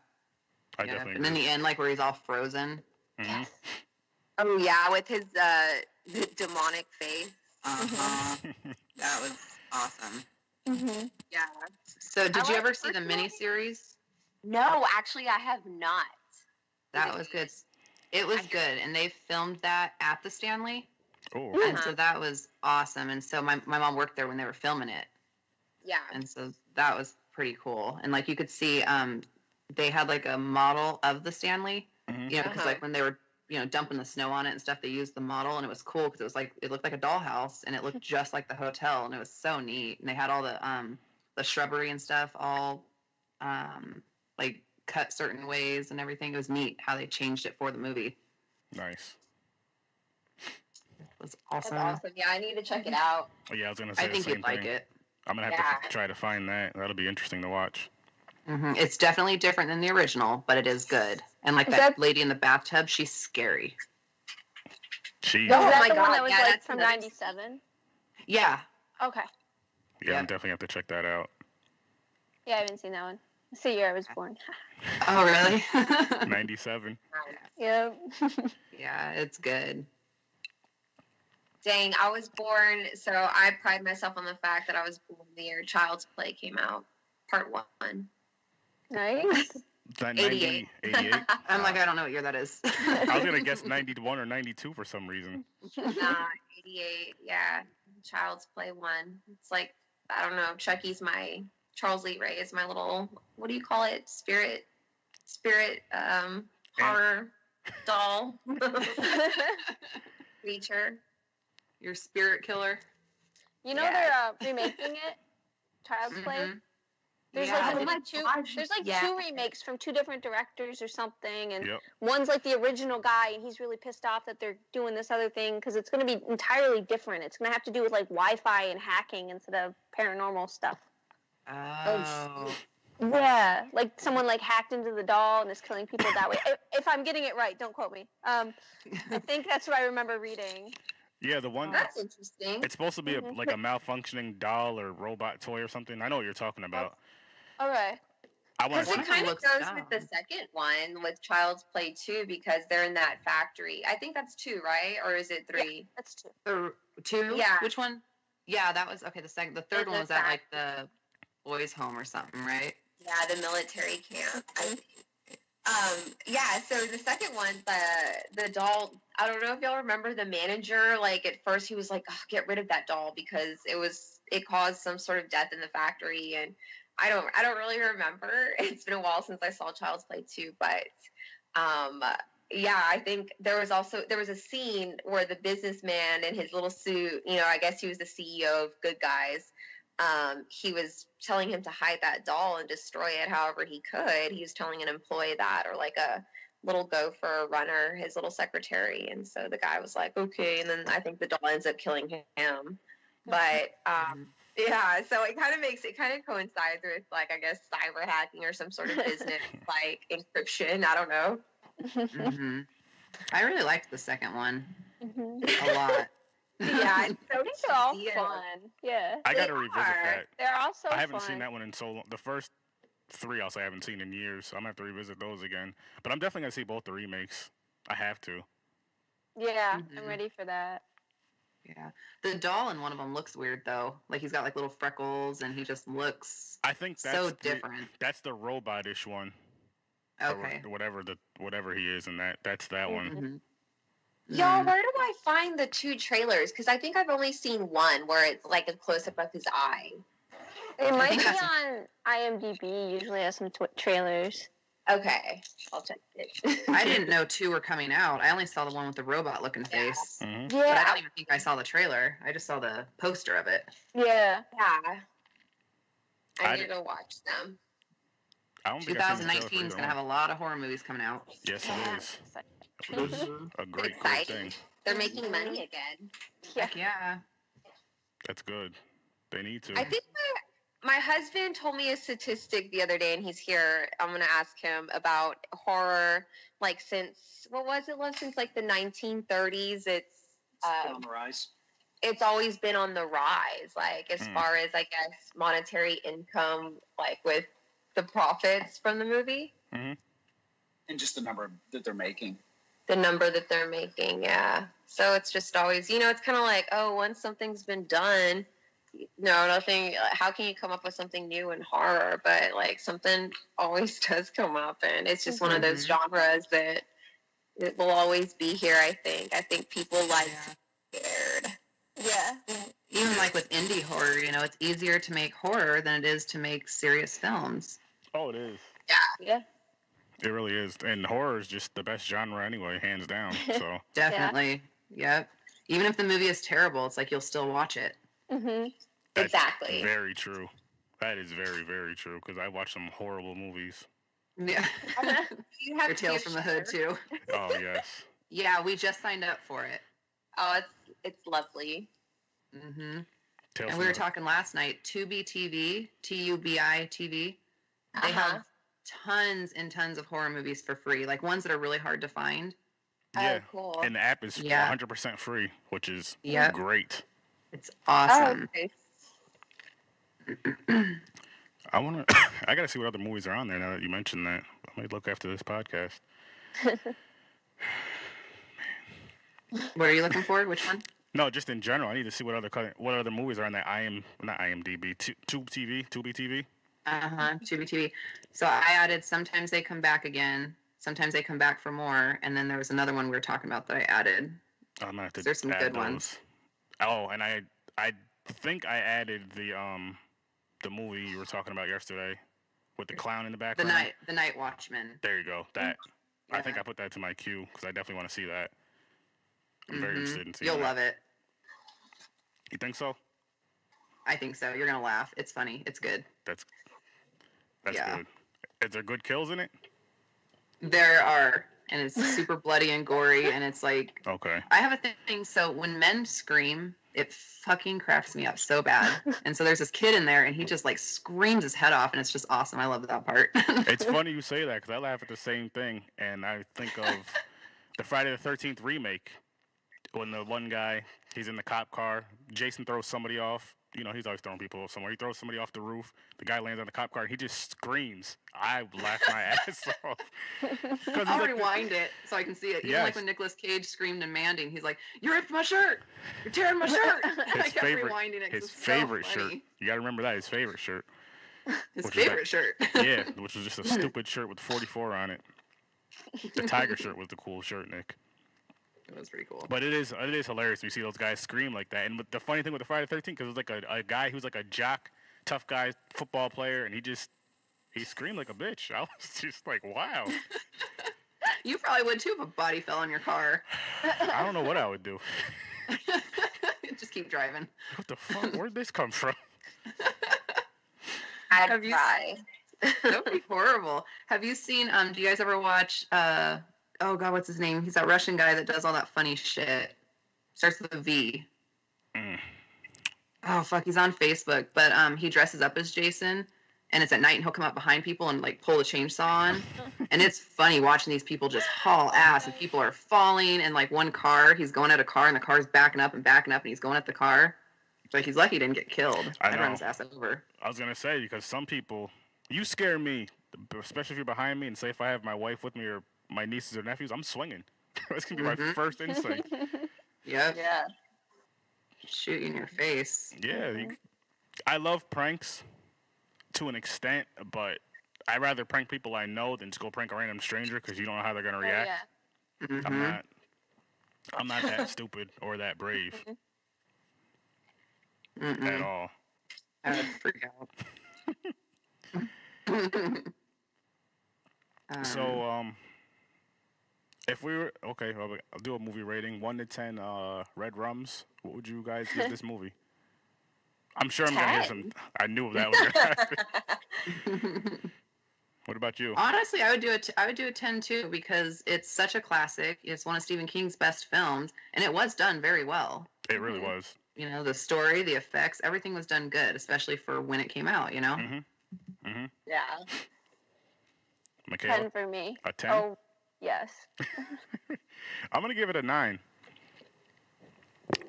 [SPEAKER 4] I definitely.
[SPEAKER 5] And then the end, like where he's all frozen.
[SPEAKER 6] Yes. Oh yeah, with his demonic face.
[SPEAKER 5] That was awesome.
[SPEAKER 6] Yeah.
[SPEAKER 5] So did you ever see the miniseries?
[SPEAKER 6] No, actually, I have not.
[SPEAKER 5] That was good. It was good, and they filmed that at the Stanley.
[SPEAKER 4] Oh.
[SPEAKER 5] And so that was awesome. And so my mom worked there when they were filming it.
[SPEAKER 6] Yeah.
[SPEAKER 5] And so that was pretty cool. And like you could see, they had like a model of the Stanley, because like when they were, dumping the snow on it and stuff, they used the model, and it was cool because it was like, it looked like a dollhouse, and it looked just like the hotel, and it was so neat. And they had all the shrubbery and stuff all like cut certain ways and everything. It was neat how they changed it for the movie.
[SPEAKER 4] Nice.
[SPEAKER 5] It was awesome.
[SPEAKER 6] That's awesome. Yeah, I need to check it out.
[SPEAKER 4] Oh, yeah, I was gonna say
[SPEAKER 5] I think you'd like it.
[SPEAKER 4] I'm gonna have to try to find that. That'll be interesting to watch.
[SPEAKER 5] It's definitely different than the original, but it is good. And like that lady in the bathtub, she's scary.
[SPEAKER 7] Was that the one that was like from '97?
[SPEAKER 5] Yeah.
[SPEAKER 7] Okay.
[SPEAKER 4] Yeah, I'm definitely have to check that out.
[SPEAKER 7] Yeah, I haven't seen that one. It's the year I was born.
[SPEAKER 5] Oh, really?
[SPEAKER 4] 97.
[SPEAKER 7] Yep.
[SPEAKER 5] Yeah, it's good.
[SPEAKER 6] Dang, I was born, so I pride myself on the fact that I was born the year Child's Play came out, part 1.
[SPEAKER 7] Nice.
[SPEAKER 4] Is that
[SPEAKER 5] 88.
[SPEAKER 4] 88?
[SPEAKER 5] I'm like, I don't know what year that is.
[SPEAKER 4] I was going to guess 91 or 92 for some reason.
[SPEAKER 6] Nah, 88, yeah. Child's Play 1. It's like, I don't know, Chucky's Charles Lee Ray is my little, what do you call it? Spirit, horror doll. Creature.
[SPEAKER 5] Your spirit killer.
[SPEAKER 7] They're remaking it, Child's Play. There's two remakes from 2 different directors or something, and one's like the original guy, and he's really pissed off that they're doing this other thing because it's going to be entirely different. It's going to have to do with like Wi-Fi and hacking instead of paranormal stuff.
[SPEAKER 5] Oh.
[SPEAKER 7] Yeah, like someone like hacked into the doll and is killing people that way. If I'm getting it right, don't quote me. I think that's what I remember reading.
[SPEAKER 4] Yeah, the one.
[SPEAKER 6] That's interesting.
[SPEAKER 4] It's supposed to be like a malfunctioning doll or robot toy or something. I know what you're talking about.
[SPEAKER 7] Okay.
[SPEAKER 6] Because it kind of goes with the second one with Child's Play 2 because they're in that factory. I think that's 2, right? Or is it 3?
[SPEAKER 7] Yeah, that's 2.
[SPEAKER 5] 2?
[SPEAKER 6] Yeah.
[SPEAKER 5] Which one? Yeah, that was okay. The third one was at like the boys' home or something, right?
[SPEAKER 6] Yeah, the military camp. I think. Yeah, so the second one, the doll, I don't know if y'all remember the manager, like at first he was like, oh, get rid of that doll because it caused some sort of death in the factory, and I don't really remember. It's been a while since I saw Child's Play 2, but yeah, I think there was a scene where the businessman in his little suit, I guess he was the CEO of Good Guys, he was telling him to hide that doll and destroy it however he could. He was telling an employee that, or like a little gopher runner, his little secretary. And so the guy was like, okay. And then I think the doll ends up killing him. But, yeah, so it kind of coincides with like, I guess, cyber hacking or some sort of business, like encryption. I don't know.
[SPEAKER 5] I really liked the second one a lot.
[SPEAKER 6] Yeah,
[SPEAKER 7] I think they're all fun. Yeah,
[SPEAKER 4] I gotta revisit that.
[SPEAKER 7] They're all so fun.
[SPEAKER 4] I haven't seen that one in so long. The first 3 I'll say I haven't seen in years, so I'm gonna have to revisit those again. But I'm definitely gonna see both the remakes. I have to.
[SPEAKER 7] Yeah, I'm ready for that.
[SPEAKER 5] Yeah, the doll in one of them looks weird though. Like he's got like little freckles, and he just looks.
[SPEAKER 4] I think that's
[SPEAKER 5] so different.
[SPEAKER 4] That's the robotish one.
[SPEAKER 5] Okay.
[SPEAKER 4] Or whatever he is, and that's that one.
[SPEAKER 6] Y'all, where do I find the 2 trailers? Because I think I've only seen one where it's like a close-up of his eye.
[SPEAKER 7] It might be on IMDb. Usually has some trailers.
[SPEAKER 6] Okay, I'll check it.
[SPEAKER 5] I didn't know 2 were coming out. I only saw the one with the robot-looking face.
[SPEAKER 7] Yeah.
[SPEAKER 5] But I don't even think I saw the trailer. I just saw the poster of it.
[SPEAKER 7] Yeah.
[SPEAKER 6] Yeah. I need to watch them.
[SPEAKER 4] I don't think I've seen the trailer for
[SPEAKER 5] 2019 is
[SPEAKER 4] either
[SPEAKER 5] gonna
[SPEAKER 4] one.
[SPEAKER 5] have a lot of horror movies coming out.
[SPEAKER 4] Yes, it is. Which is a great
[SPEAKER 6] Exciting.
[SPEAKER 4] thing.
[SPEAKER 6] They're making money again.
[SPEAKER 5] Heck yeah.
[SPEAKER 4] That's good. They need to.
[SPEAKER 6] I think my husband told me a statistic the other day, and he's here. I'm going to ask him about horror, like since, what was it, love? Since like the 1930s, it's
[SPEAKER 8] on the rise.
[SPEAKER 6] It's always been on the rise, like as far as, I guess, monetary income, like with the profits from the movie.
[SPEAKER 8] And just the number that they're making.
[SPEAKER 6] The number that they're making, yeah. So it's just always, it's kind of like, oh, once something's been done, nothing, how can you come up with something new in horror? But like something always does come up, and it's just one of those genres that it will always be here, I think. I think people like to be scared. Yeah.
[SPEAKER 5] Even like with indie horror, it's easier to make horror than it is to make serious films.
[SPEAKER 4] Oh, it is.
[SPEAKER 6] Yeah.
[SPEAKER 4] It really is. And horror is just the best genre anyway, hands down. So
[SPEAKER 5] Definitely. Yep. Even if the movie is terrible, it's like you'll still watch it.
[SPEAKER 4] That's
[SPEAKER 6] exactly.
[SPEAKER 4] Very true. That is very, very true, because I watch some horrible movies.
[SPEAKER 5] Yeah.
[SPEAKER 6] You have
[SPEAKER 5] Your Tales from the Hood, too.
[SPEAKER 4] Oh, yes.
[SPEAKER 5] Yeah, we just signed up for it.
[SPEAKER 6] Oh, it's lovely.
[SPEAKER 5] And we were talking last night, Tubi TV, Tubi TV. They have tons and tons of horror movies for free, like ones that are really hard to find.
[SPEAKER 4] Yeah.
[SPEAKER 6] Oh, cool.
[SPEAKER 4] And the app is 100% free, which is great.
[SPEAKER 5] It's awesome.
[SPEAKER 6] Oh, okay.
[SPEAKER 4] I gotta see what other movies are on there now that you mentioned that. I might look after this podcast.
[SPEAKER 5] What are you looking for? Which one?
[SPEAKER 4] No, just in general. I need to see what other movies are on that not IMDb, Tubi TV.
[SPEAKER 5] Tubi TV. So I added Sometimes They Come Back Again, Sometimes They Come Back for More, and then there was another one we were talking about that I added.
[SPEAKER 4] I'm gonna have to
[SPEAKER 5] There's some
[SPEAKER 4] add
[SPEAKER 5] good
[SPEAKER 4] those.
[SPEAKER 5] ones.
[SPEAKER 4] Oh, and I think I added the movie you were talking about yesterday with the clown in the background.
[SPEAKER 5] The Night Watchman.
[SPEAKER 4] There you go. That I think I put that to my queue because I definitely want to see that. I'm very interested in seeing that.
[SPEAKER 5] You'll love it.
[SPEAKER 4] You think so?
[SPEAKER 5] I think so. You're gonna laugh. It's funny. It's good.
[SPEAKER 4] That's good. Is there good kills in it?
[SPEAKER 5] There are, and it's super bloody and gory, and it's like I have a thing. So when men scream, it fucking cracks me up so bad. And so there's this kid in there, and he just like screams his head off, and it's just awesome. I love that part.
[SPEAKER 4] It's funny you say that because I laugh at the same thing, and I think of the Friday the 13th remake when the one guy, he's in the cop car, Jason throws somebody off. He's always throwing people off somewhere. He throws somebody off the roof. The guy lands on the cop car, and he just screams. I laugh my ass off.
[SPEAKER 5] I'll rewind it so I can see it. Even like when Nicolas Cage screamed in Mandy, he's like, "You ripped my shirt! You're tearing my shirt!" I kept rewinding it.
[SPEAKER 4] His favorite shirt. You got to remember that. His favorite shirt.
[SPEAKER 5] His favorite shirt.
[SPEAKER 4] Yeah, which was just a stupid shirt with 44 on it. The tiger shirt was the cool shirt, Nick.
[SPEAKER 5] It was pretty cool.
[SPEAKER 4] But it is hilarious when you see those guys scream like that. And the funny thing with the Friday the 13th, because it was like a guy who's like a jock, tough guy, football player, and he screamed like a bitch. I was just like, wow.
[SPEAKER 5] You probably would too if a body fell on your car.
[SPEAKER 4] I don't know what I would do.
[SPEAKER 5] Just keep driving.
[SPEAKER 4] What the fuck? Where'd this come from?
[SPEAKER 6] I'd cry.
[SPEAKER 5] That would be horrible. Have you seen, do you guys ever watch, oh God, what's his name? He's that Russian guy that does all that funny shit. Starts with a V. Oh fuck, he's on Facebook, but he dresses up as Jason, and it's at night, and he'll come up behind people and like pull the chainsaw on, and it's funny watching these people just haul ass, and people are falling, and like one car, he's going at a car, and the car's backing up, and he's going at the car. Like he's lucky he didn't get killed. I'd run his ass over.
[SPEAKER 4] I was gonna say because some people, you scare me, especially if you're behind me, and say if I have my wife with me or my nieces or nephews, I'm swinging. That's gonna be my first instinct.
[SPEAKER 5] Yep. Yeah. Shoot you in your face.
[SPEAKER 4] Yeah. I love pranks to an extent, but I'd rather prank people I know than just go prank a random stranger because you don't know how they're gonna react. I'm not that stupid or that brave at all.
[SPEAKER 5] I would freak out.
[SPEAKER 4] So, if we were I'll do a movie rating 1 to 10. REDRUMs. What would you guys give this movie? I'm sure I'm gonna hear some. I knew that was gonna happen. What about you?
[SPEAKER 5] Honestly, I would do a 10 too, because it's such a classic. It's one of Stephen King's best films, and it was done very well.
[SPEAKER 4] It really was.
[SPEAKER 5] You know, the story, the effects, everything was done good, especially for when it came out. You know.
[SPEAKER 6] Yeah.
[SPEAKER 4] MAKAYLA?
[SPEAKER 7] 10 for me.
[SPEAKER 4] A 10?
[SPEAKER 7] Oh, yes.
[SPEAKER 4] I'm gonna give it a 9.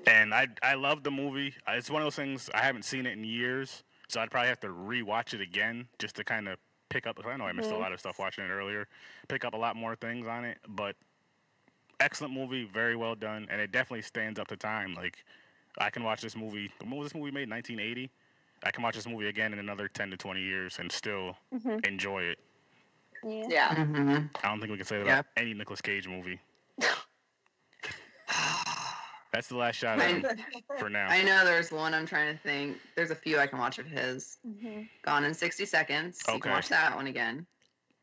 [SPEAKER 4] And I love the movie. It's one of those things, I haven't seen it in years, so I'd probably have to rewatch it again just to kind of pick up. I know I missed a lot of stuff watching it earlier. Pick up a lot more things on it, but excellent movie, very well done, and it definitely stands up to time. Like, I can watch this movie. When was this movie made? 1980. I can watch this movie again in another 10 to 20 years and still enjoy it.
[SPEAKER 7] Yeah.
[SPEAKER 6] Yeah.
[SPEAKER 4] I don't think we can say that about any Nicolas Cage movie. That's the last shot at him for now.
[SPEAKER 5] I know there's one I'm trying to think. There's a few I can watch of his. Gone in 60 Seconds. You can watch that one again.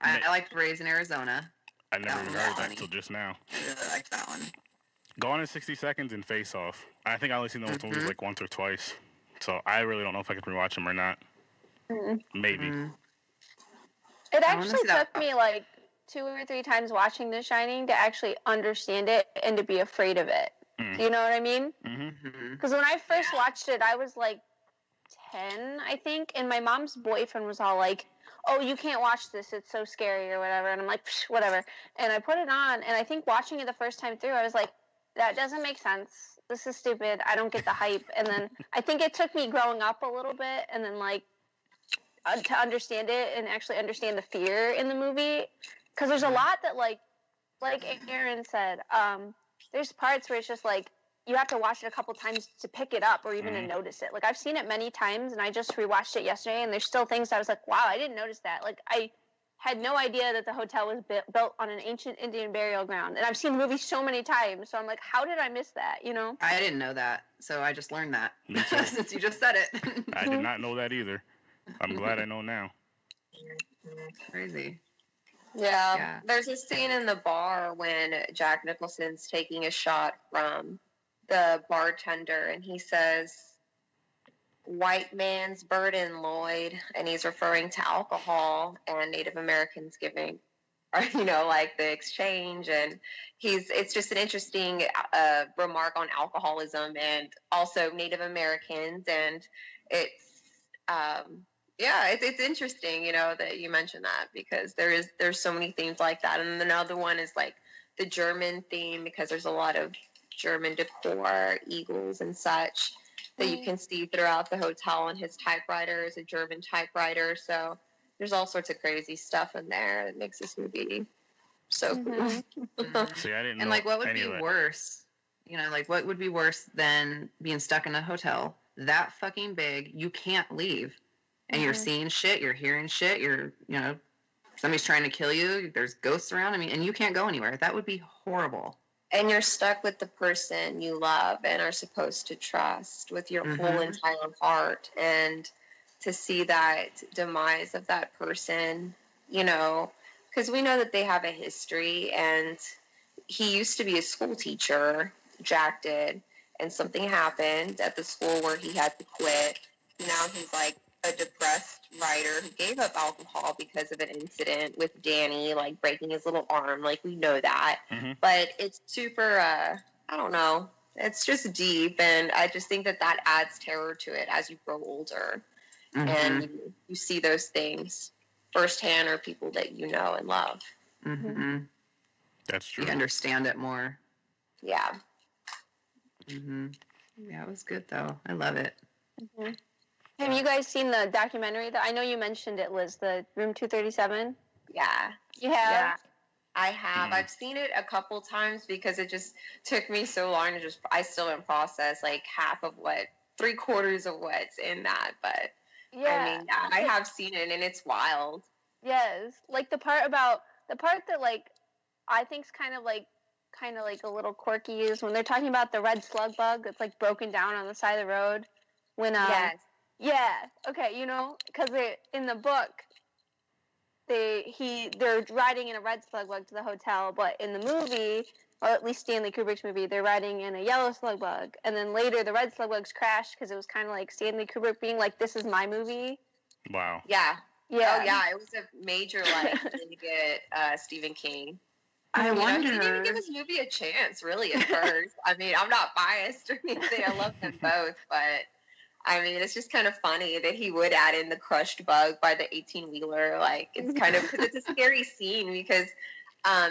[SPEAKER 5] I liked Raised in Arizona.
[SPEAKER 4] I never even heard that until just now.
[SPEAKER 5] I really liked that one.
[SPEAKER 4] Gone in 60 Seconds and Face Off. I think I only seen those movies like once or twice. So I really don't know if I can rewatch them or not. Maybe.
[SPEAKER 7] It actually took me like 2 or 3 times watching The Shining to actually understand it and to be afraid of it. You know what I mean? Because when I first watched it, I was like 10, I think, and my mom's boyfriend was all like, "Oh, you can't watch this, it's so scary," or whatever, and I'm like, "Psh, whatever." And I put it on, and I think watching it the first time through, I was like, that doesn't make sense. This is stupid. I don't get the hype. And then I think it took me growing up a little bit, and then like to understand it and actually understand the fear in the movie, because there's a lot that like Aaron said, there's parts where it's just like you have to watch it a couple times to pick it up or even to notice it. Like, I've seen it many times, and I just rewatched it yesterday, and there's still things I was like, wow, I didn't notice that. Like, I had no idea that the hotel was built on an ancient Indian burial ground, and I've seen the movie so many times, so I'm like, how did I miss that, you know?
[SPEAKER 5] I didn't know that, so I just learned that
[SPEAKER 4] Me too.
[SPEAKER 5] since you just said it.
[SPEAKER 4] I did not know that either. I'm glad I know now.
[SPEAKER 5] Crazy.
[SPEAKER 6] Yeah. There's a scene in the bar when Jack Nicholson's taking a shot from the bartender, and he says, "White man's burden, Lloyd," and he's referring to alcohol and Native Americans giving, or, you know, like the exchange, and it's just an interesting remark on alcoholism and also Native Americans, and it's it's interesting, you know, that you mentioned that, because there's so many themes like that. And another one is like the German theme, because there's a lot of German decor, eagles and such, that you can see throughout the hotel, and his typewriter is a German typewriter. So there's all sorts of crazy stuff in there that makes this movie so cool.
[SPEAKER 4] See, I didn't know.
[SPEAKER 5] And like, what would
[SPEAKER 4] any
[SPEAKER 5] be
[SPEAKER 4] of it.
[SPEAKER 5] worse? You know, like, what would be worse than being stuck in a hotel that fucking big? You can't leave, and you're seeing shit, you're hearing shit, you know, somebody's trying to kill you. There's ghosts around. I mean, and you can't go anywhere. That would be horrible.
[SPEAKER 6] And you're stuck with the person you love and are supposed to trust with your whole entire heart. And to see that demise of that person, you know, because we know that they have a history, and he used to be a school teacher, Jack did, and something happened at the school where he had to quit. Now he's like a depressed writer who gave up alcohol because of an incident with Danny, like breaking his little arm. Like, we know that. But it's super, I don't know. It's just deep. And I just think that adds terror to it as you grow older. And you see those things firsthand, or people that you know and love.
[SPEAKER 4] That's true.
[SPEAKER 5] You understand it more.
[SPEAKER 6] Yeah.
[SPEAKER 5] Yeah, it was good though. I love it.
[SPEAKER 7] Have you guys seen the documentary? I know you mentioned it, Liz, the Room 237.
[SPEAKER 6] Yeah.
[SPEAKER 7] You have?
[SPEAKER 6] Yeah. I have. I've seen it a couple times because it just took me so long to I still didn't process like half of 3/4 of what's in that. But I mean, I have seen it, and it's wild.
[SPEAKER 7] Yes. Like the part that like I think's kind of like a little quirky is when they're talking about the red slug bug that's like broken down on the side of the road. When
[SPEAKER 6] Yes.
[SPEAKER 7] Yeah. Okay. You know, because in the book, they're riding in a red slug bug to the hotel, but in the movie, or at least Stanley Kubrick's movie, they're riding in a yellow slug bug, and then later the red slug bugs crashed because it was kind of like Stanley Kubrick being like, "This is my movie."
[SPEAKER 4] Wow.
[SPEAKER 6] Yeah.
[SPEAKER 7] Yeah.
[SPEAKER 6] Oh yeah, it was a major like thing to get Stephen King.
[SPEAKER 5] I wonder.
[SPEAKER 6] He didn't even give his movie a chance, really, at first. I mean, I'm not biased or anything. I love them both, but I mean, it's just kind of funny that he would add in the crushed bug by the 18-wheeler. Like, it's kind of, because it's a scary scene because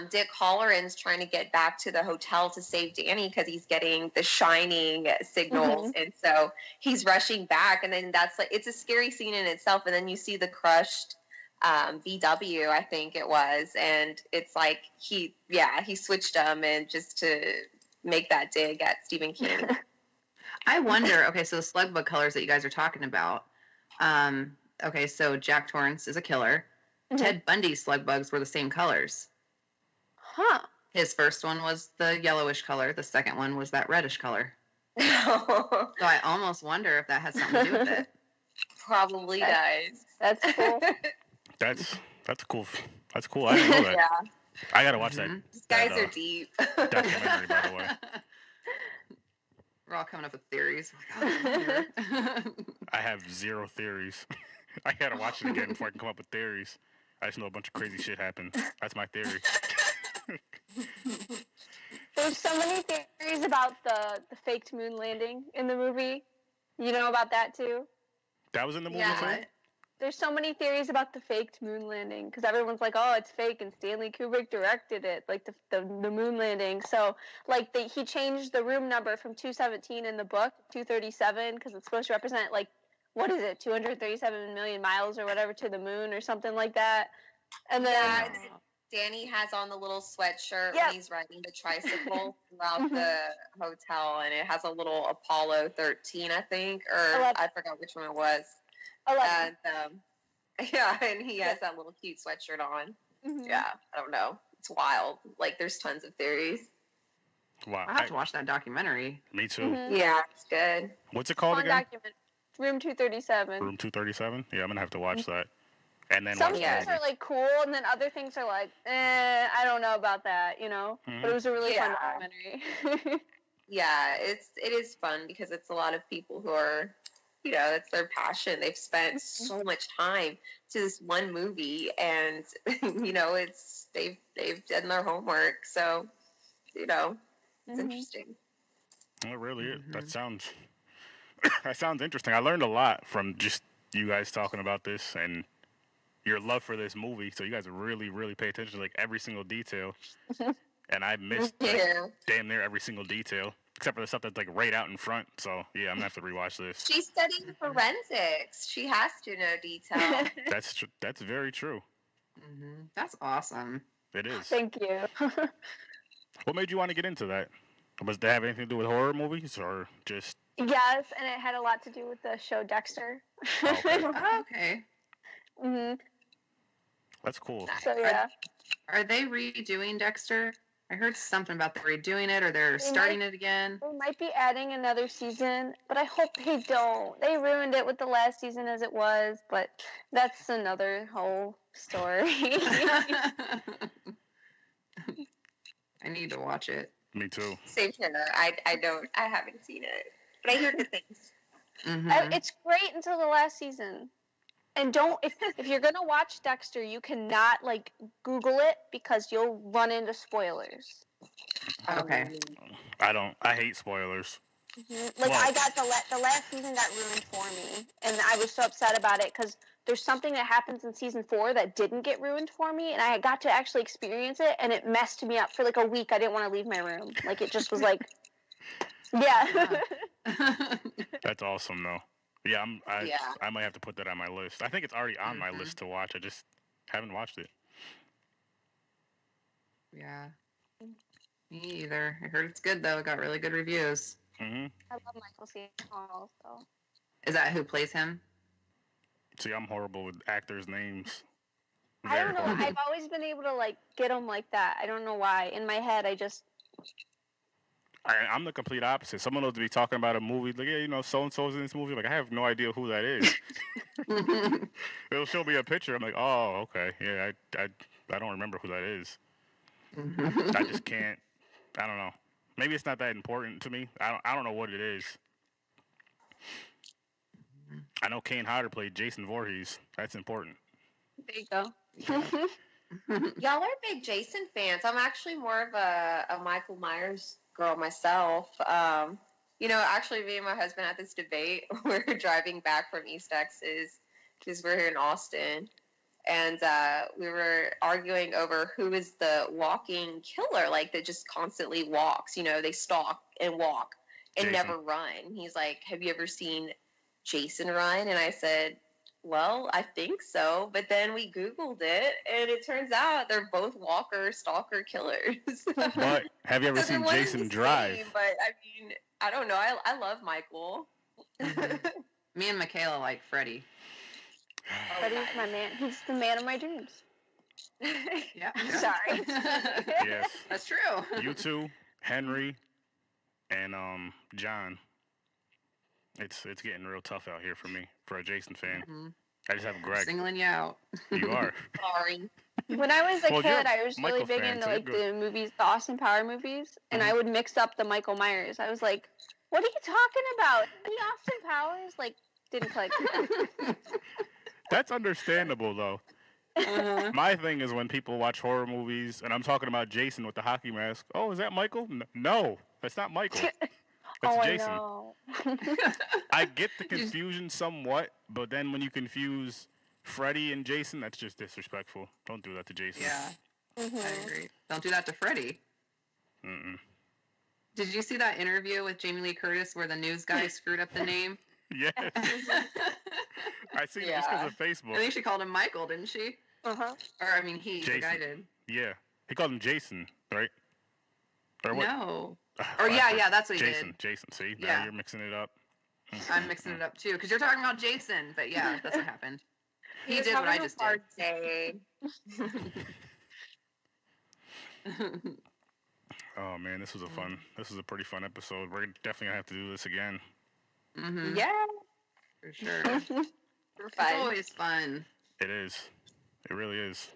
[SPEAKER 6] Dick Halloran's trying to get back to the hotel to save Danny because he's getting the shining signals. And so he's rushing back. And then that's like, it's a scary scene in itself. And then you see the crushed VW, I think it was. And it's like, he switched them and just to make that dig at Stephen King.
[SPEAKER 5] I wonder, okay, so the slug bug colors that you guys are talking about. Okay, so Jack Torrance is a killer. Ted Bundy's slug bugs were the same colors.
[SPEAKER 7] Huh.
[SPEAKER 5] His first one was the yellowish color. The second one was that reddish color.
[SPEAKER 6] No.
[SPEAKER 5] So I almost wonder if that has something to do with it.
[SPEAKER 6] Probably does.
[SPEAKER 7] That's cool.
[SPEAKER 4] That's cool. That's cool. I didn't know that.
[SPEAKER 6] Yeah.
[SPEAKER 4] I gotta watch that.
[SPEAKER 6] These guys are deep.
[SPEAKER 4] Documentary, by the way.
[SPEAKER 5] We're all coming up with theories.
[SPEAKER 4] I have zero theories. I gotta watch it again before I can come up with theories. I just know a bunch of crazy shit happened. That's my theory.
[SPEAKER 7] There's so many theories about the faked moon landing in the movie. You know about that too?
[SPEAKER 4] That was in the movie too?
[SPEAKER 7] There's so many theories about the faked moon landing because everyone's like, oh, it's fake, and Stanley Kubrick directed it, like the moon landing. So, like, he changed the room number from 217 in the book, 237, because it's supposed to represent, like, what is it, 237 million miles or whatever to the moon or something like that. And then
[SPEAKER 6] Danny has on the little sweatshirt when he's riding the tricycle throughout the hotel, and it has a little Apollo 13, I think, or
[SPEAKER 7] 11.
[SPEAKER 6] I forgot which one it was.
[SPEAKER 7] 11.
[SPEAKER 6] And and he has that little cute sweatshirt on. Yeah, I don't know. It's wild. Like, there's tons of theories.
[SPEAKER 4] Wow.
[SPEAKER 5] I have to watch that documentary.
[SPEAKER 4] Me too.
[SPEAKER 6] Yeah, it's good.
[SPEAKER 4] What's it called again?
[SPEAKER 7] Room 237.
[SPEAKER 4] Room 237? Yeah, I'm gonna have to watch that. And then
[SPEAKER 7] some
[SPEAKER 4] watch
[SPEAKER 7] things are like cool, and then other things are like, I don't know about that, you know. But it was a really fun documentary.
[SPEAKER 6] Yeah, it is fun because it's a lot of people who are, you know, it's their passion. They've spent so much time to this one movie, and you know, it's they've done their homework. So, you know, it's interesting.
[SPEAKER 4] It really is. That sounds interesting. I learned a lot from just you guys talking about this and your love for this movie. So you guys really, really pay attention to like every single detail. And I missed damn near every single detail, except for the stuff that's like right out in front. So yeah, I'm gonna have to rewatch this.
[SPEAKER 6] She's studying forensics. She has to know detail.
[SPEAKER 4] That's very true.
[SPEAKER 5] That's awesome.
[SPEAKER 4] It is.
[SPEAKER 7] Thank you.
[SPEAKER 4] What made you want to get into that? Was that have anything to do with horror movies or just?
[SPEAKER 7] Yes, and it had a lot to do with the show Dexter.
[SPEAKER 5] Okay.
[SPEAKER 4] That's cool.
[SPEAKER 7] So yeah.
[SPEAKER 5] Are they redoing Dexter? I heard something about they're redoing it or they're starting it again.
[SPEAKER 7] They might be adding another season, but I hope they don't. They ruined it with the last season as it was, but that's another whole story.
[SPEAKER 5] I need to watch it.
[SPEAKER 4] Me too.
[SPEAKER 6] Same here. I haven't seen it, but I hear good things.
[SPEAKER 7] It's great until the last season. And don't if you're gonna watch Dexter, you cannot like Google it because you'll run into spoilers.
[SPEAKER 5] Okay.
[SPEAKER 4] I hate spoilers.
[SPEAKER 7] Like I got the last season got ruined for me, and I was so upset about it because there's something that happens in season 4 that didn't get ruined for me, and I got to actually experience it, and it messed me up for like a week. I didn't want to leave my room. Like it just was like, yeah.
[SPEAKER 4] That's awesome though. Yeah, I might have to put that on my list. I think it's already on my list to watch. I just haven't watched it.
[SPEAKER 5] Yeah. Me either. I heard it's good though. It got really good reviews.
[SPEAKER 7] I love Michael C. Hall. So.
[SPEAKER 5] Is that who plays him?
[SPEAKER 4] See, I'm horrible with actors' names.
[SPEAKER 7] I don't know. I've always been able to like get them like that. I don't know why. In my head,
[SPEAKER 4] I'm the complete opposite. Someone will be talking about a movie, like, yeah, you know, so-and-so's in this movie. Like, I have no idea who that is. It'll show me a picture. I'm like, oh, okay. Yeah, I don't remember who that is. I just can't. I don't know. Maybe it's not that important to me. I don't know what it is. I know Kane Hodder played Jason Voorhees. That's important.
[SPEAKER 7] There you go.
[SPEAKER 6] Y'all are big Jason fans. I'm actually more of a Michael Myers girl myself. Actually, me and my husband had this debate. We're driving back from East Texas because we're here in Austin. And we were arguing over who is the walking killer, like that just constantly walks. They stalk and walk and
[SPEAKER 4] Jason.
[SPEAKER 6] never run. He's like, have you ever seen Jason run? And I said, well, I think so. But then we Googled it, and it turns out they're both walker, stalker killers.
[SPEAKER 4] But have you ever
[SPEAKER 6] So they're
[SPEAKER 4] seen
[SPEAKER 6] one and
[SPEAKER 4] Jason
[SPEAKER 6] the
[SPEAKER 4] drive?
[SPEAKER 6] same, but I mean, I don't know. I love Michael.
[SPEAKER 5] Me and Makayla like Freddy.
[SPEAKER 7] Freddy's my man. He's the man of my dreams.
[SPEAKER 5] Yeah.
[SPEAKER 7] Sorry.
[SPEAKER 4] Yes.
[SPEAKER 5] That's true.
[SPEAKER 4] You two, Henry, and John. It's getting real tough out here for me, for a Jason fan.
[SPEAKER 5] Mhm.
[SPEAKER 4] I just have Greg.
[SPEAKER 5] Singling you out.
[SPEAKER 4] You are.
[SPEAKER 6] Sorry.
[SPEAKER 7] When I was a
[SPEAKER 4] Well, you're
[SPEAKER 7] kid,
[SPEAKER 4] a
[SPEAKER 7] I was
[SPEAKER 4] Michael
[SPEAKER 7] really big
[SPEAKER 4] fan,
[SPEAKER 7] into
[SPEAKER 4] so
[SPEAKER 7] like
[SPEAKER 4] you're
[SPEAKER 7] the movies, the Austin Power movies, and I
[SPEAKER 4] Mhm.
[SPEAKER 7] would mix up the Michael Myers. I was like, "What are you talking about? The Austin Powers?" Like, didn't click.
[SPEAKER 4] That's understandable, though.
[SPEAKER 5] Uh-huh.
[SPEAKER 4] My thing is when people watch horror movies, and I'm talking about Jason with the hockey mask. Oh, is that Michael? No, that's not Michael. That's
[SPEAKER 7] Oh,
[SPEAKER 4] Jason.
[SPEAKER 7] I know.
[SPEAKER 4] I get the confusion somewhat, but then when you confuse Freddy and Jason, that's just disrespectful. Don't do that to Jason.
[SPEAKER 5] Yeah, I
[SPEAKER 7] Mhm.
[SPEAKER 5] agree. Don't do that to Freddy.
[SPEAKER 4] Mm-mm.
[SPEAKER 5] Did you see that interview with Jamie Lee Curtis where the news guy screwed up the name?
[SPEAKER 4] Yes. I seen it just because of
[SPEAKER 5] I
[SPEAKER 4] Facebook.
[SPEAKER 5] think she called him Michael, didn't she?
[SPEAKER 7] Uh-huh.
[SPEAKER 5] Or I mean, the
[SPEAKER 4] Jason.
[SPEAKER 5] guy did.
[SPEAKER 4] Yeah. He called him Jason, right? Or what?
[SPEAKER 5] No.
[SPEAKER 4] Oh,
[SPEAKER 5] Or yeah, that's what he
[SPEAKER 4] Jason.
[SPEAKER 5] did.
[SPEAKER 4] Jason. See, now
[SPEAKER 5] Yeah.
[SPEAKER 4] you're mixing it up.
[SPEAKER 5] I'm mixing it up too because you're talking about Jason, but yeah, that's what happened. He
[SPEAKER 6] was
[SPEAKER 5] did what I
[SPEAKER 6] having a
[SPEAKER 5] just
[SPEAKER 6] hard
[SPEAKER 5] did.
[SPEAKER 6] day.
[SPEAKER 4] Oh man, this was a pretty fun episode. We're definitely gonna have to do this again.
[SPEAKER 5] Mhm.
[SPEAKER 6] Yeah,
[SPEAKER 5] For sure.
[SPEAKER 6] for
[SPEAKER 5] It's
[SPEAKER 6] fun.
[SPEAKER 5] always fun.
[SPEAKER 4] It is. It really is.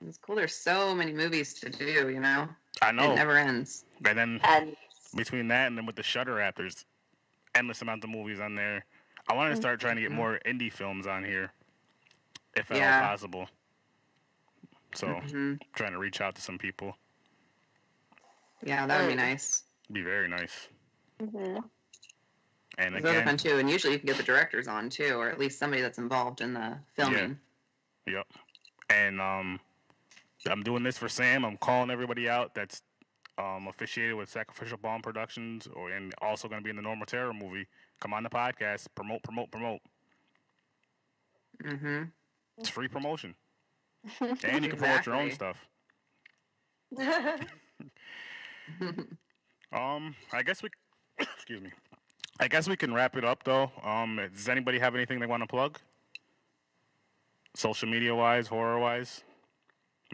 [SPEAKER 5] It's cool. There's so many movies to do, you know?
[SPEAKER 4] I know.
[SPEAKER 5] It never ends.
[SPEAKER 4] And then
[SPEAKER 6] And
[SPEAKER 4] between that and then with the Shudder app, there's endless amount of movies on there. I want to start trying to get more indie films on here, if at
[SPEAKER 5] Yeah.
[SPEAKER 4] all possible. So,
[SPEAKER 5] Mhm.
[SPEAKER 4] trying to reach out to some people.
[SPEAKER 5] Yeah, that would be nice.
[SPEAKER 4] Be very nice.
[SPEAKER 7] Mhm.
[SPEAKER 4] And
[SPEAKER 5] Those are
[SPEAKER 4] again,
[SPEAKER 5] fun too, and usually you can get the directors on too, or at least somebody that's involved in the filming.
[SPEAKER 4] yep. And I'm doing this for Sam. I'm calling everybody out that's officiated with Sacrificial Bomb Productions, and also going to be in the Normal Terror movie. Come on the podcast, promote.
[SPEAKER 5] Mm-hmm.
[SPEAKER 4] It's free promotion, and you can promote your own
[SPEAKER 5] Exactly.
[SPEAKER 4] stuff. I guess we, excuse me. I guess we can wrap it up though. Does anybody have anything they want to plug? Social media wise, horror wise?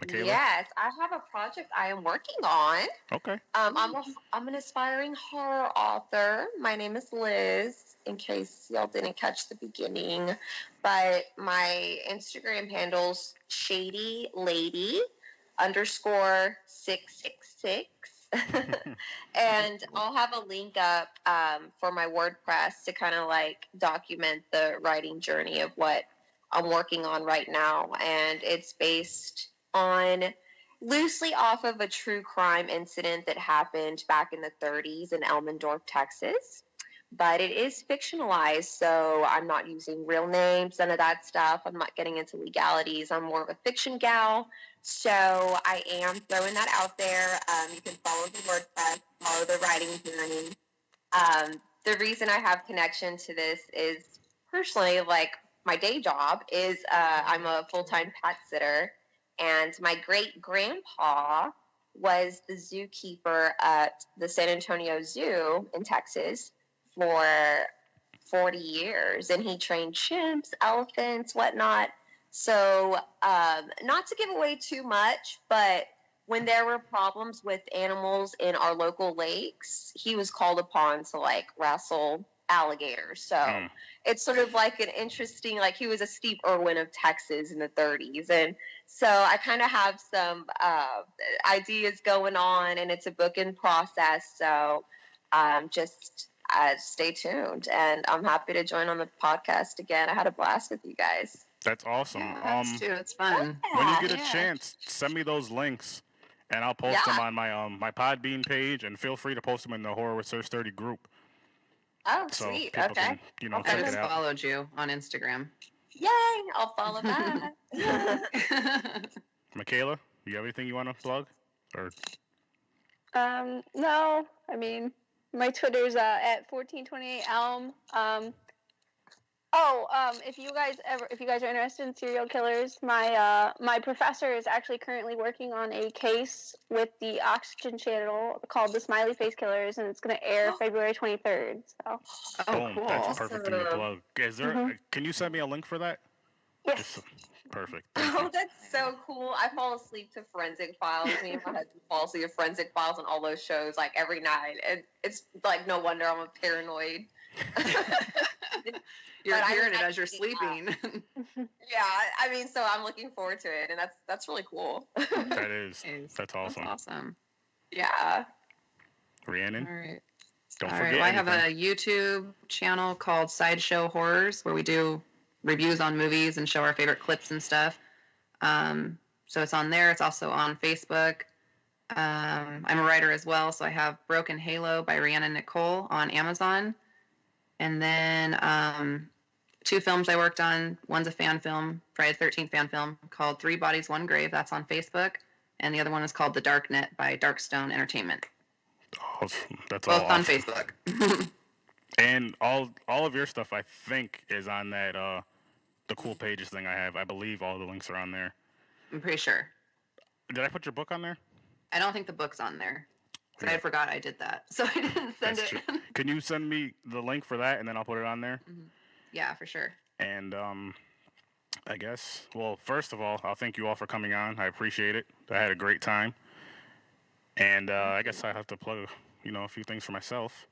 [SPEAKER 4] MAKAYLA?
[SPEAKER 6] yes, I have a project I am working on.
[SPEAKER 4] Okay.
[SPEAKER 6] I'm an aspiring horror author. My name is Liz, in case y'all didn't catch the beginning. But my Instagram handle's shadylady_666. And I'll have a link up for my WordPress to kind of like document the writing journey of what I'm working on right now. And it's based on loosely off of a true crime incident that happened back in the 30s in Elmendorf, Texas. But it is fictionalized, so I'm not using real names, none of that stuff. I'm not getting into legalities. I'm more of a fiction gal. So I am throwing that out there. You can follow the WordPress, follow the writing journey. The reason I have connection to this is personally, like my day job is I'm a full-time pet sitter. And my great-grandpa was the zookeeper at the San Antonio Zoo in Texas for 40 years. And he trained chimps, elephants, whatnot. So not to give away too much, but when there were problems with animals in our local lakes, he was called upon to like wrestle alligators. So it's sort of like an interesting, like he was a Steve Irwin of Texas in the 30s. And so I kind of have some ideas going on, and it's a book in process. So just stay tuned, and I'm happy to join on the podcast again. I had a blast with you guys.
[SPEAKER 4] That's awesome.
[SPEAKER 5] Yeah, us too. It's fun.
[SPEAKER 4] When you get a
[SPEAKER 5] Yeah.
[SPEAKER 4] chance, send me those links, and I'll post them on my Podbean page, and feel free to post them in the Horror with Sir Sturdy group.
[SPEAKER 6] Oh,
[SPEAKER 4] So
[SPEAKER 6] sweet.
[SPEAKER 4] people
[SPEAKER 6] Okay.
[SPEAKER 4] can,
[SPEAKER 5] I
[SPEAKER 4] check
[SPEAKER 5] just
[SPEAKER 4] it out.
[SPEAKER 5] followed you on Instagram.
[SPEAKER 6] Yay! I'll follow back.
[SPEAKER 4] Makayla, you have anything you want to plug? Or
[SPEAKER 7] No. I mean, my Twitter's at 1428 Elm. If you guys are interested in serial killers, my professor is actually currently working on a case with the Oxygen Channel called The Smiley Face Killers, and it's going to air February 23rd. So.
[SPEAKER 4] boom,
[SPEAKER 5] Cool.
[SPEAKER 4] that's a perfect thing to plug. Is there? Can you send me a link for that?
[SPEAKER 7] Yes.
[SPEAKER 4] Perfect. Thank
[SPEAKER 6] Oh,
[SPEAKER 4] you.
[SPEAKER 6] that's so cool. I fall asleep to Forensic Files. Me and my husband fall asleep to Forensic Files and all those shows like every night. And it's like no wonder I'm a paranoid.
[SPEAKER 5] You're
[SPEAKER 6] But I
[SPEAKER 5] hearing
[SPEAKER 6] would
[SPEAKER 5] it as you're
[SPEAKER 6] like to see
[SPEAKER 5] sleeping.
[SPEAKER 6] Yeah, I mean, so I'm looking forward to it, and that's really cool.
[SPEAKER 4] That is. That's awesome.
[SPEAKER 5] That's awesome.
[SPEAKER 6] Yeah.
[SPEAKER 4] Rhiannon,
[SPEAKER 5] All right.
[SPEAKER 4] don't
[SPEAKER 5] All
[SPEAKER 4] forget
[SPEAKER 5] right. Well, I have
[SPEAKER 4] anything.
[SPEAKER 5] a YouTube channel called Sideshow Horrors where we do reviews on movies and show our favorite clips and stuff. So it's on there. It's also on Facebook. I'm a writer as well, so I have Broken Halo by Rhiannon Nicole on Amazon. And then 2 films I worked on. One's a fan film, Friday the 13th fan film called 3 Bodies, 1 Grave. That's on Facebook. And the other one is called The Dark Net by Darkstone Entertainment.
[SPEAKER 4] Awesome. That's
[SPEAKER 5] Both
[SPEAKER 4] all
[SPEAKER 5] on
[SPEAKER 4] awesome.
[SPEAKER 5] Facebook.
[SPEAKER 4] And all of your stuff, I think, is on that the Cool Pages thing I have. I believe all the links are on there.
[SPEAKER 5] I'm pretty sure.
[SPEAKER 4] Did I put your book on there?
[SPEAKER 5] I don't think the book's on there.
[SPEAKER 4] Yeah.
[SPEAKER 5] I forgot I did that, so I didn't send
[SPEAKER 4] That's
[SPEAKER 5] it.
[SPEAKER 4] true. Can you send me the link for that, and then I'll put it on there?
[SPEAKER 5] Yeah, for sure.
[SPEAKER 4] And I guess, well, first of all, I'll thank you all for coming on. I appreciate it. I had a great time. And I guess I have to plug, a few things for myself.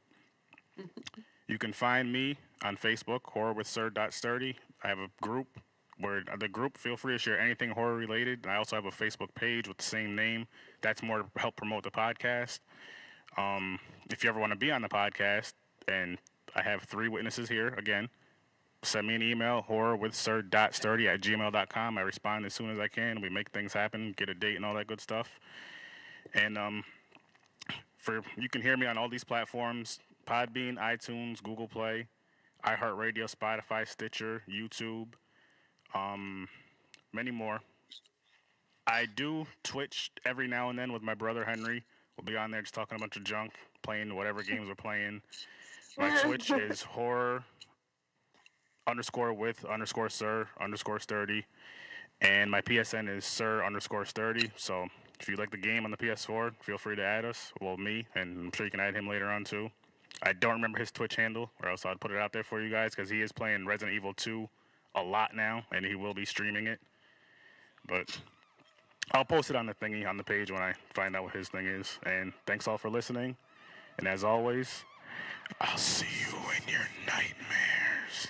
[SPEAKER 4] You can find me on Facebook, horrorwithsir.sturdy. I have a group where the group, feel free to share anything horror related. I also have a Facebook page with the same name. That's more to help promote the podcast. If you ever want to be on the podcast, and I have 3 witnesses here, again, send me an email, horrorwithsir.sturdy@gmail.com. I respond as soon as I can. We make things happen, get a date and all that good stuff. And you can hear me on all these platforms: Podbean, iTunes, Google Play, iHeartRadio, Spotify, Stitcher, YouTube, many more. I do Twitch every now and then with my brother Henry. We'll be on there just talking a bunch of junk, playing whatever games we're playing. My Twitch is horror_with_sir_sturdy. And my PSN is sir_sturdy. So if you like the game on the PS4, feel free to add us. Well, me, and I'm sure you can add him later on too. I don't remember his Twitch handle, or else I'd put it out there for you guys, because he is playing Resident Evil 2 a lot now, and he will be streaming it. But I'll post it on the thingy, on the page, when I find out what his thing is. And thanks all for listening. And as always, I'll see you in your nightmares.